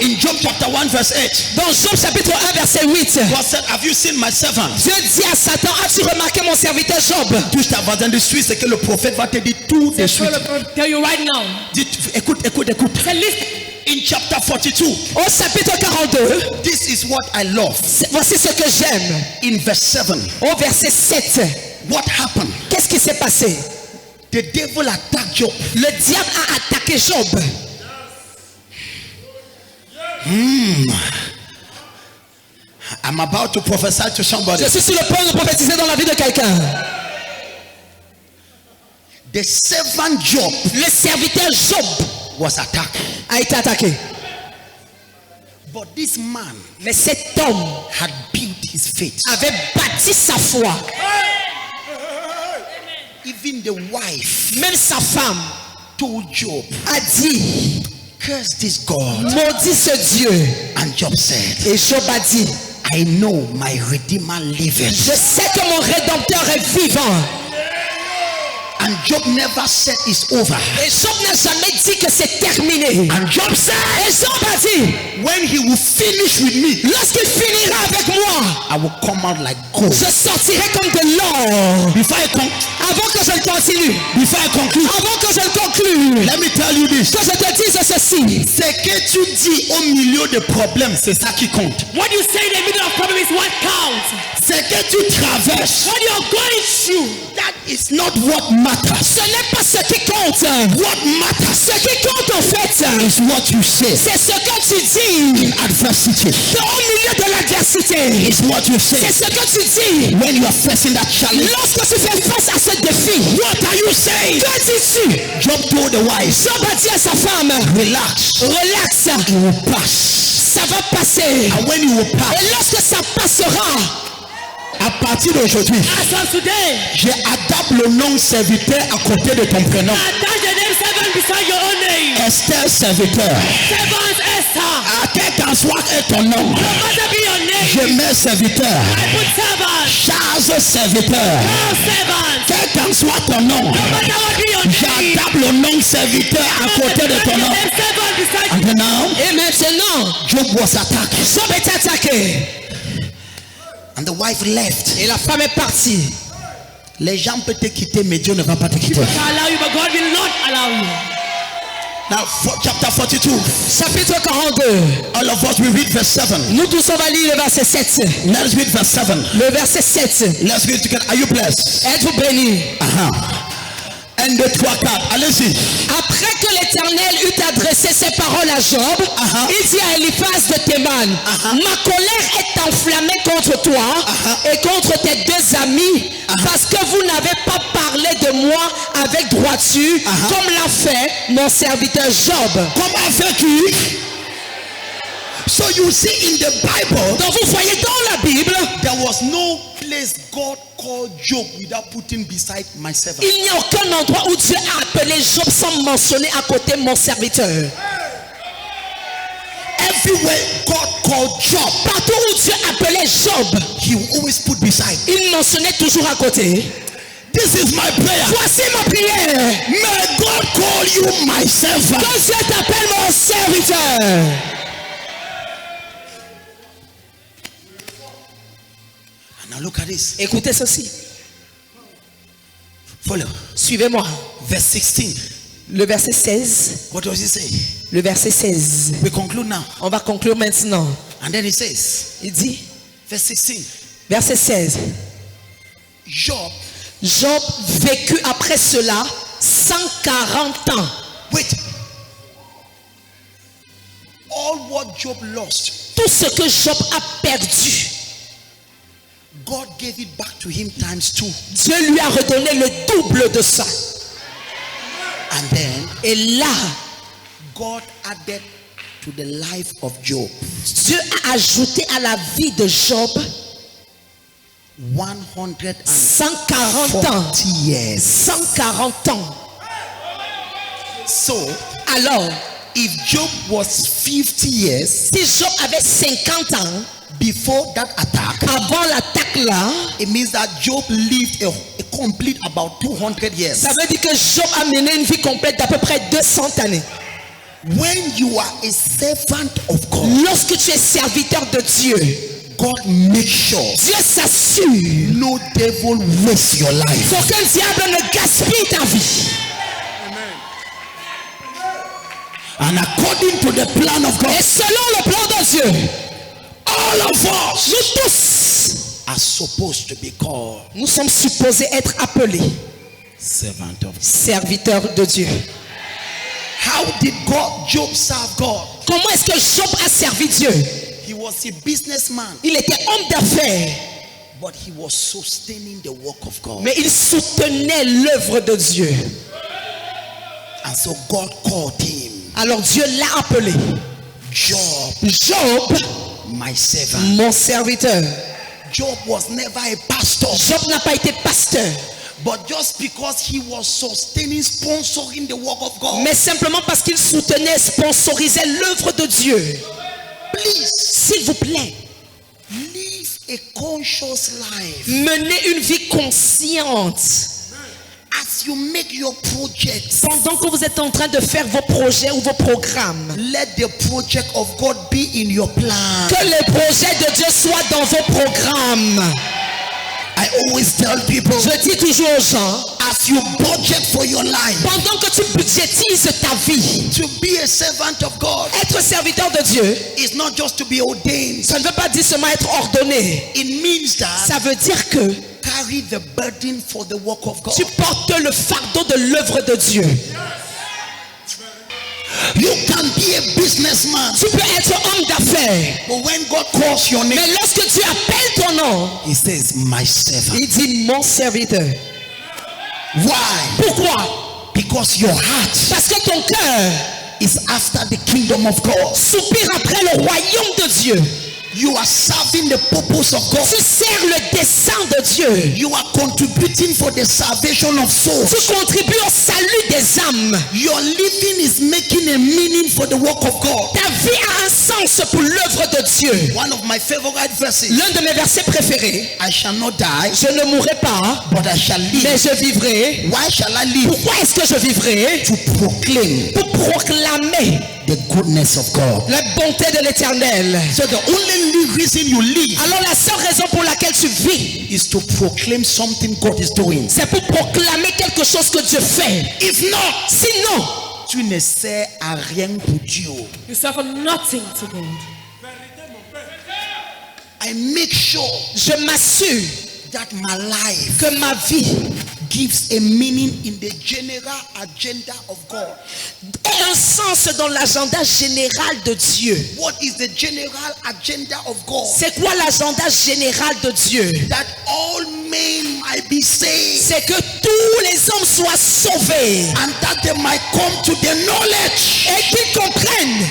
in Job chapter 1 verse 8, dans Job chapitre 1 verset 8, God said, have you seen my servant? Dieu dit à Satan, as-tu remarqué mon serviteur Job? Touche ta voisine de suite, c'est que le prophète va te dire tout de That's suite. what I'm tell you right now. Dites, écoute, écoute, écoute. Say, listen. In chapter 42, Au chapitre 42, this is what I love. voici ce que j'aime. In verse 7, Au verset 7, what happened? qu'est-ce qui s'est passé? The devil attacked Job. Le diable a attaqué Job. I'm about to prophesy to somebody. Je suis sur le point de prophétiser dans la vie de quelqu'un. The servant Job Le serviteur Job was attacked. a été attaqué. But this man Mais cet homme had built his faith. avait bâti sa foi. Even the wife Même sa femme told Job, a dit, curse this God. maudit ce Dieu. And Job said, Et Job a dit, I know my Redeemer liveth. je sais que mon Rédempteur est vivant. And Job never said it's over. Et Job n'a jamais dit que c'est terminé. And Job said, Et Job a dit, when he will finish with me, lorsqu'il finira avec moi, I will come out like gold. je sortirai comme de l'or. Before I Avant que je ne continue, conclude, avant que je ne conclue, let me tell you this. que je te dise ceci. Ce que tu dis au milieu des problèmes, c'est ça qui compte. What you say in the middle of problem is what counts. Ce que tu traverses, What you're going through, that is not what matters. Ce n'est pas ce qui compte. What matters Ce qui compte en fait, is what you say c'est ce que tu dis. in adversity. Au milieu de l'adversité, Is what you say c'est ce que tu dis. when you are facing that challenge. Lorsque tu fais face à ce défi, What are you saying? que dis-tu? Job told the wife, Job a dit à sa femme, relax, relax, it will pass. ça va passer. And when you will Et pass, lorsque ça passera, à partir d'aujourd'hui, as of today, j'adapte le nom serviteur à côté de ton prénom. attach the name servant beside your own name. Esther serviteur. Servant Esther. À quel qu'en soit ton nom, No matter be your name, je mets serviteur. I put servant. Charles serviteur. No servant. Quel qu'en soit ton nom, No matter what be your name. j'adapte le nom serviteur à côté de ton nom. Servant beside you. And now, et maintenant, Job was attacked. Job est attaqué. And the wife left. Et la femme est partie. Les gens peuvent te quitter, mais Dieu ne va pas te quitter. God allow you, but God will not allow you. Now, chapter 42. Chapitre 42. All of us, we read verse 7. Nous tous on va lire le verset 7. Let's read verse 7. Le verset 7. Let's read together. Are you blessed? Êtes-vous bénis? Un, deux, trois, quatre. Allez-y. Après que l'Éternel eut adressé ces paroles à Job, il dit à Eliphaz de Théman, ma colère est enflammée contre toi et contre tes deux amis, parce que vous n'avez pas parlé de moi avec droiture, comme l'a fait mon serviteur Job. Comment fait qui? So you see in the Bible, Donc vous voyez dans la Bible, there was no place God called Job without putting beside my servant. il n'y a aucun endroit où Dieu a appelé Job sans mentionner à côté mon serviteur. Everywhere God called Job, Partout où Dieu appelait Job, he will always put beside. il mentionnait toujours à côté. This is my prayer. Voici ma prière. May God call you my servant. Que Dieu t'appelle mon serviteur. Now look at this. Écoutez ceci. Follow. Suivez-moi. Verse 16. Le verset 16. What does he say? Le verset 16. We conclude now. On va conclure maintenant. And then he says, Il dit, verse 16, verset 16, Job, Job vécut après cela 140 ans. wait, all what Job lost, Tout ce que Job a perdu, God gave it back to him times 2. Dieu lui a redonné le double de ça. And then Et là, God added to the life of Job Dieu a ajouté à la vie de Job 140 ans. 140 years. 140 ans. So, Alors, if Job was 50 years si Job avait 50 ans, before that attack, avant l'attaque là, it means that Job lived a complete about 200 years. ça veut dire que Job a mené une vie complète d'à peu près 200 années. When you are a servant of God, Lorsque tu es serviteur de Dieu, God makes sure Dieu s'assure no devil waste your life. qu'aucun diable ne gaspille ta vie. And according to the plan of God, Et selon le plan de Dieu, all of us nous tous, are supposed to be called nous sommes supposés être appelés servant of God. serviteurs de Dieu. How did Job serve God? Comment est-ce que Job a servi Dieu? He was a businessman, Il était homme d'affaires, but he was sustaining the work of God. mais il soutenait l'œuvre de Dieu. And so God called him, Alors Dieu l'a appelé Job, Job, my servant. mon serviteur. Job was never a pastor, Job n'a pas été pasteur, but just because he was sponsoring the work of God, mais simplement parce qu'il soutenait, sponsorisait l'œuvre de Dieu. please S'il vous plaît, live a conscious life. menez une vie consciente. As you make your projects, Pendant que vous êtes en train de faire vos projets ou vos programmes, let the project of God be in your plan. que les projets de Dieu soient dans vos programmes. I always tell people, Je dis toujours aux gens, as you budget for your life, pendant que tu budgétises ta vie, to be a servant of God être serviteur de Dieu, is not just to be ordained. ça ne veut pas dire seulement être ordonné. It means that Ça veut dire que carry the burden for the work of God. tu portes le fardeau de l'œuvre de Dieu. You can be a businessman, Tu peux être homme d'affaires, but when God calls your name, mais lorsque tu appelles ton nom, He says, my servant. il dit mon serviteur. Why? Pourquoi? Because your heart Parce que ton cœur is after the kingdom of God. soupire après le royaume de Dieu. You are serving the purpose of God. Tu sers le dessein de Dieu. You are contributing for the salvation of souls. Tu contribues au salut des âmes. Your living is making a meaning for the work of God. Ta vie a un sens pour l'œuvre de Dieu. One of my favorite verses, L'un de mes versets préférés, I shall not die, je ne mourrai pas, but I shall mais live. je vivrai. Why shall I live? Pourquoi est-ce que je vivrai? To proclaim Pour proclamer the goodness of God. la bonté de l'Éternel. So the only reason you live Alors la seule raison pour laquelle tu vis, is to proclaim something God is doing. c'est pour proclamer quelque chose que Dieu fait. If not, Sinon, tu ne sers à rien pour Dieu. You suffer nothing to God. I make sure je m'assure that my life que ma vie gives a meaning in the general agenda of God. ait un sens dans l'agenda général de Dieu. What is the general agenda of God? C'est quoi l'agenda général de Dieu? That all men might be saved, C'est que tous les hommes soient sauvés and that they might come to the knowledge et qu'ils comprennent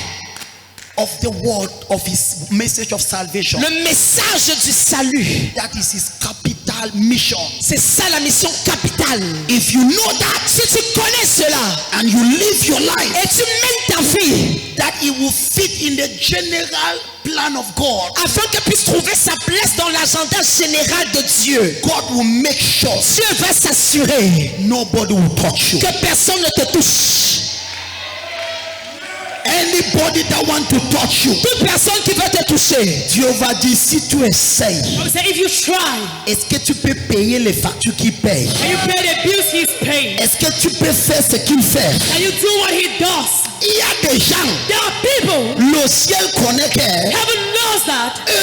of the word of His message of salvation. le message du salut. That is His capital mission. C'est ça la mission capitale. If you know that Si tu connais cela and you live your life, et tu mènes ta vie that it will fit in the general plan of God, afin qu'elle puisse trouver sa place dans l'agenda général de Dieu, God will make sure Dieu va s'assurer nobody will touch you. que personne ne te touche. Anybody that want to touch you, Toute personne qui veut te toucher, Dieu va dire, si tu essayes, I would say if you try est-ce que tu peux payer les factures qu'il paye? and you pay the bills he's paying, Est-ce que tu peux faire ce qu'il fait? and you do what he does, Il y a des gens, there are people, le ciel connaît que heaven knows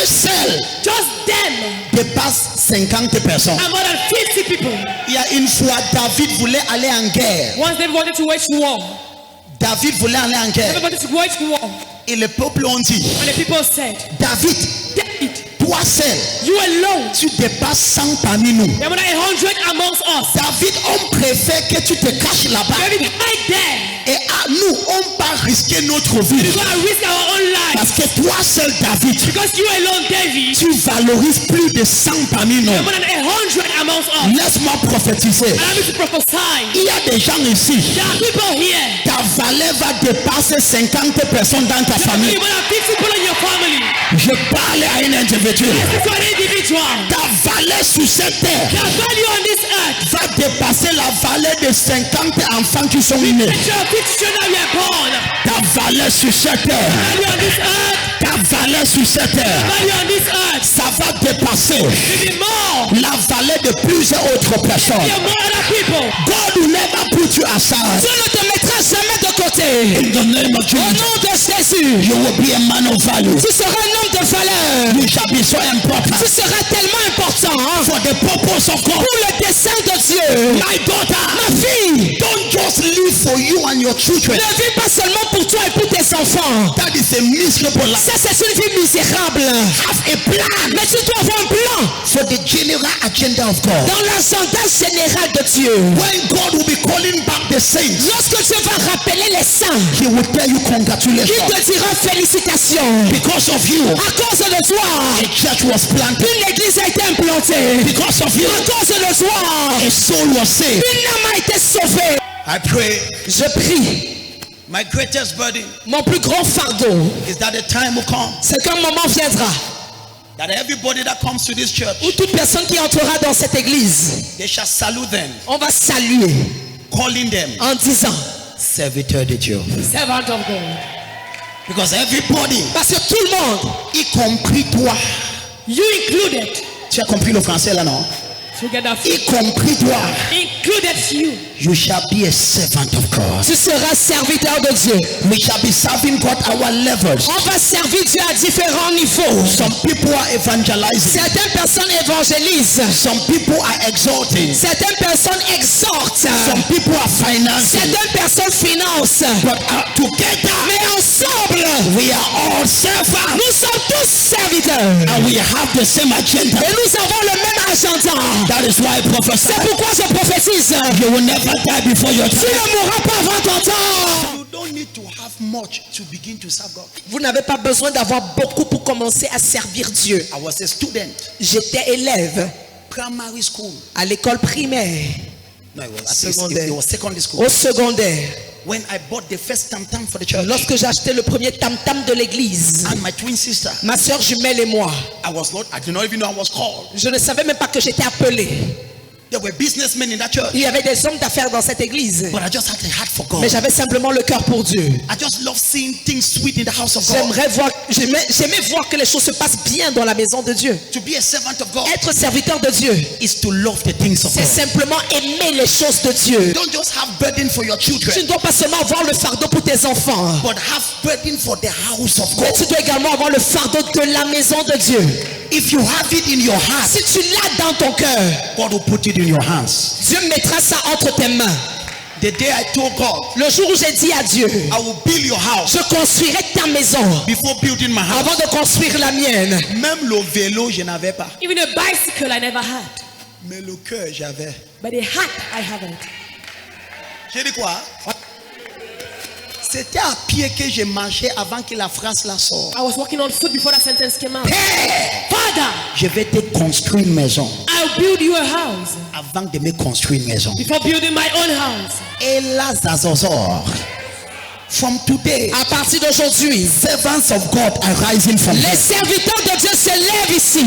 seuls Just them dépassent 50 personnes. are more than 50 people. Il y a une fois, David voulait aller en guerre. Once they wanted to wage war. David voulait aller en guerre. Everybody to wage war. Et le peuple ont dit, And the people said, David, David, toi seul, you alone. tu dépasses 100 parmi nous. There were not 100 amongst us. David, on préfère que tu te caches là-bas. David, hide there. Et à nous, on va risquer notre vie. We gotta risk our own lives. Parce que toi seul, David, Because you alone, David, tu valorises plus de 100 parmi nous. there are more than 100 amongst us. Laisse-moi prophétiser. Allow me to prophesy. Il y a des gens ici. There are people here. Ta valeur va dépasser 50 personnes dans ta There are famille. more than 50 people in your family. Je parle à un individu. This is an individual. Ta valeur sur cette terre The value on this earth. va dépasser la valeur de 50 enfants qui sont nés. Picture of 50 children we are born. Ta valeur sur cette terre, Value on this earth. ta valeur sur cette terre, Value on this earth. ça va dépasser Will be more. la valeur de plusieurs autres personnes. There are more other people. God will never put you aside. Dieu ne te mettra jamais de côté. In the name of Au Jesus, nom de Jésus, you will be a man of value. tu seras un homme de valeur. You shall be so important Tu seras tellement important for the purpose of God. pour le dessein de Dieu. My daughter, Ma fille, don't just live for you and your children. ne vis pas seulement pour toi et pour tes enfants. That is a miserable life. Ça, c'est une vie misérable. Have a plan Mais tu dois avoir un plan for the general agenda of God. dans l'agenda général de Dieu. When God will be calling back the saints, Lorsque Dieu va rappeler les saints, He will tell you il congratulations. te dira félicitations. Because of you, À cause de toi, a church was planted. une église a été implantée. Because of you, À cause de toi, a soul was saved. une âme a été sauvée. I pray Je prie. my greatest burden Mon plus grand fardeau, is that the time will come c'est qu'un moment viendra that everybody that comes to this church, où toute personne qui entrera dans cette église, they shall salute them, on va saluer calling them en disant, serviteur de Dieu. Servant of God. Because everybody, parce que tout le monde, y compris toi, You included. tu as compris le français là, non? Together. Y compris toi, Included you. you shall be a servant of God. tu seras serviteur de Dieu. We shall be serving God at our levels. On va servir Dieu à différents niveaux. Some people are evangelizing. Certaines personnes évangélisent. Some people are exalting. Certaines personnes exhortent. Some people are financing. Certaines personnes financent. But together, Mais ensemble, we are all servants. nous sommes tous serviteurs. And we have the same agenda. Et nous avons le même agenda. That is why I prophesy. C'est pourquoi je prophétise. You will never die before your Tu time. ne mourras pas avant ton temps. You don't need to have much to begin to serve God. Vous n'avez pas besoin d'avoir beaucoup pour commencer à servir Dieu. I was a student, J'étais élève primary school. à l'école primaire, No, it was, at least, Secondaire. it was secondary school. au secondaire. When I bought the first tam-tam for the church, Lorsque j'ai acheté le premier tam-tam de l'église, and my twin sister, ma soeur jumelle et moi, I did not even know I was called. je ne savais même pas que j'étais appelé. There were businessmen in that church, Il y avait des hommes d'affaires dans cette église. but I just had a heart for God. Mais j'avais simplement le cœur pour Dieu. I just love seeing things sweet in the house of God. J'aimais voir que les choses se passent bien dans la maison de Dieu. To be a servant of God Être serviteur de Dieu, is to love the things of c'est God. simplement aimer les choses de Dieu. Don't just have burden for your Tu children, ne dois pas seulement avoir le fardeau pour tes enfants, but have burden for the house of mais God. tu dois également avoir le fardeau de la maison de Dieu. If you have it in your heart, Si tu l'as dans ton cœur, God will put it in your hands. Dieu mettra ça entre tes mains. The day I told God, Le jour où j'ai dit à Dieu, I will build your house je construirai ta maison before building my house. avant de construire la mienne. Même le vélo, je n'avais pas. Even a bicycle I never had. Mais le cœur, j'avais. But a hat I haven't. J'ai dit quoi? C'était à pied que j'ai marché avant que la phrase la sorte. I was walking on foot before that sentence came out. Hey! Father, Je vais te construire une maison I'll build you a house avant de me construire une maison. before building my own house. Et là, Zazozor. From today, À partir d'aujourd'hui, servants of God are rising from les here. serviteurs de Dieu se lèvent ici.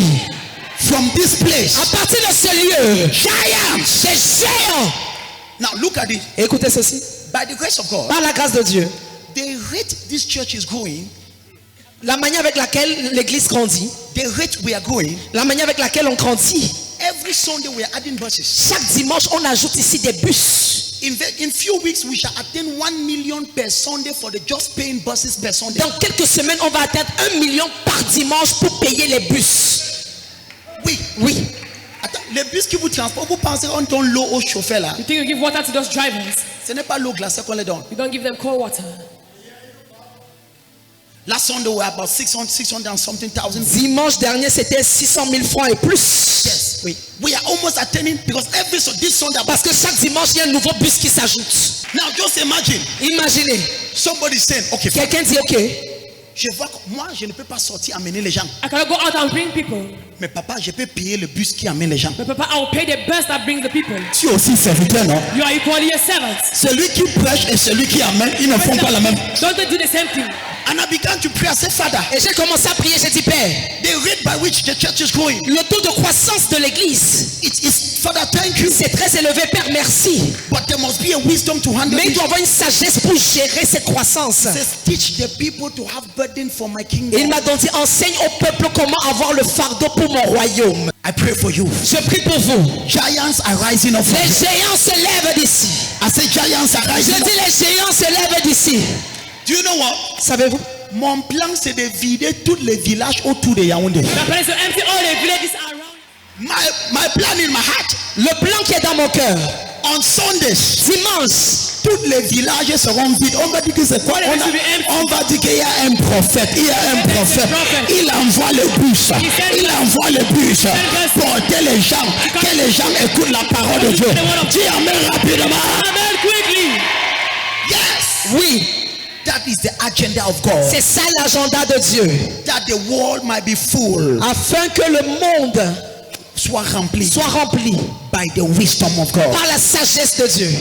From this place. À partir de ce lieu, Giants. des géants. Now look at it. Écoutez ceci. By the grace of God, Par la grâce de Dieu, the rate this church is going, la manière avec laquelle l'église grandit, the rate we are going, la manière avec laquelle on grandit, every Sunday we are adding buses. chaque dimanche, on ajoute ici des bus. In few weeks, we shall attain 1 million per Sunday for the just paying buses per Sunday. Dans quelques semaines, on va atteindre 1 million par dimanche pour payer les bus. Oui. Oui. Attends, les bus qui vous transportent, vous pensez qu'on donne l'eau aux chauffeurs là? You think you give water to those drivers? Ce n'est pas l'eau glacée qu'on les donne. You don't give them cold water. Last Sunday we were about 600 and something thousand. Dimanche dernier, c'était 600 000 francs et plus. Yes. Oui. We are almost attaining because this Sunday. Parce que chaque dimanche, il y a un nouveau bus qui s'ajoute. Now just imagine Imaginez, somebody saying, okay, quelqu'un dit, ok, je vois que moi je ne peux pas sortir amener les gens. I cannot go out and bring people. Mais papa, je peux payer le bus qui amène les gens. But Papa, I will pay the bus that brings the people. Tu es aussi serviteur, non? You are equally a servant. Celui qui prêche et celui qui amène, ils ne font pas la même. Don't they do the same thing? And I began to pray. I said, Father, et j'ai commencé à prier, j'ai dit, Père, the rate by which the church is growing, le taux de croissance de l'église, it is, Father, thank you. c'est très élevé, Père, merci. But there must be a wisdom to handle Mais il it. doit y avoir une sagesse pour gérer cette croissance. Says, teach the people to have burden for my kingdom. Il m'a donc dit, enseigne au peuple comment avoir le fardeau pour mon royaume. I pray for you. Je prie pour vous. Giants are rising up. Les géants se lèvent d'ici. I say giants are rising Je up. dis, les géants se lèvent d'ici. Do you know what? Savez-vous? Mon plan, c'est de vider tous les villages autour de Yaoundé. My plan is to empty all the villages around. My plan in my heart. Le plan qui est dans mon cœur. On Sundays, Dimanche, tous les villages seront vides. On va dire que c'est quoi? On va dire qu'il y a un prophète. Il y a un prophète. Il envoie le bus. Il envoie le bus pour porter les gens. Que les gens écoutent la parole de Dieu. Dis amen rapidement. Amen, quickly. Yes. oui, That is the agenda of God. c'est ça l'agenda de Dieu. That the world might be full. Afin que le monde Soit rempli soit rempli by the wisdom of God. par la sagesse de Dieu.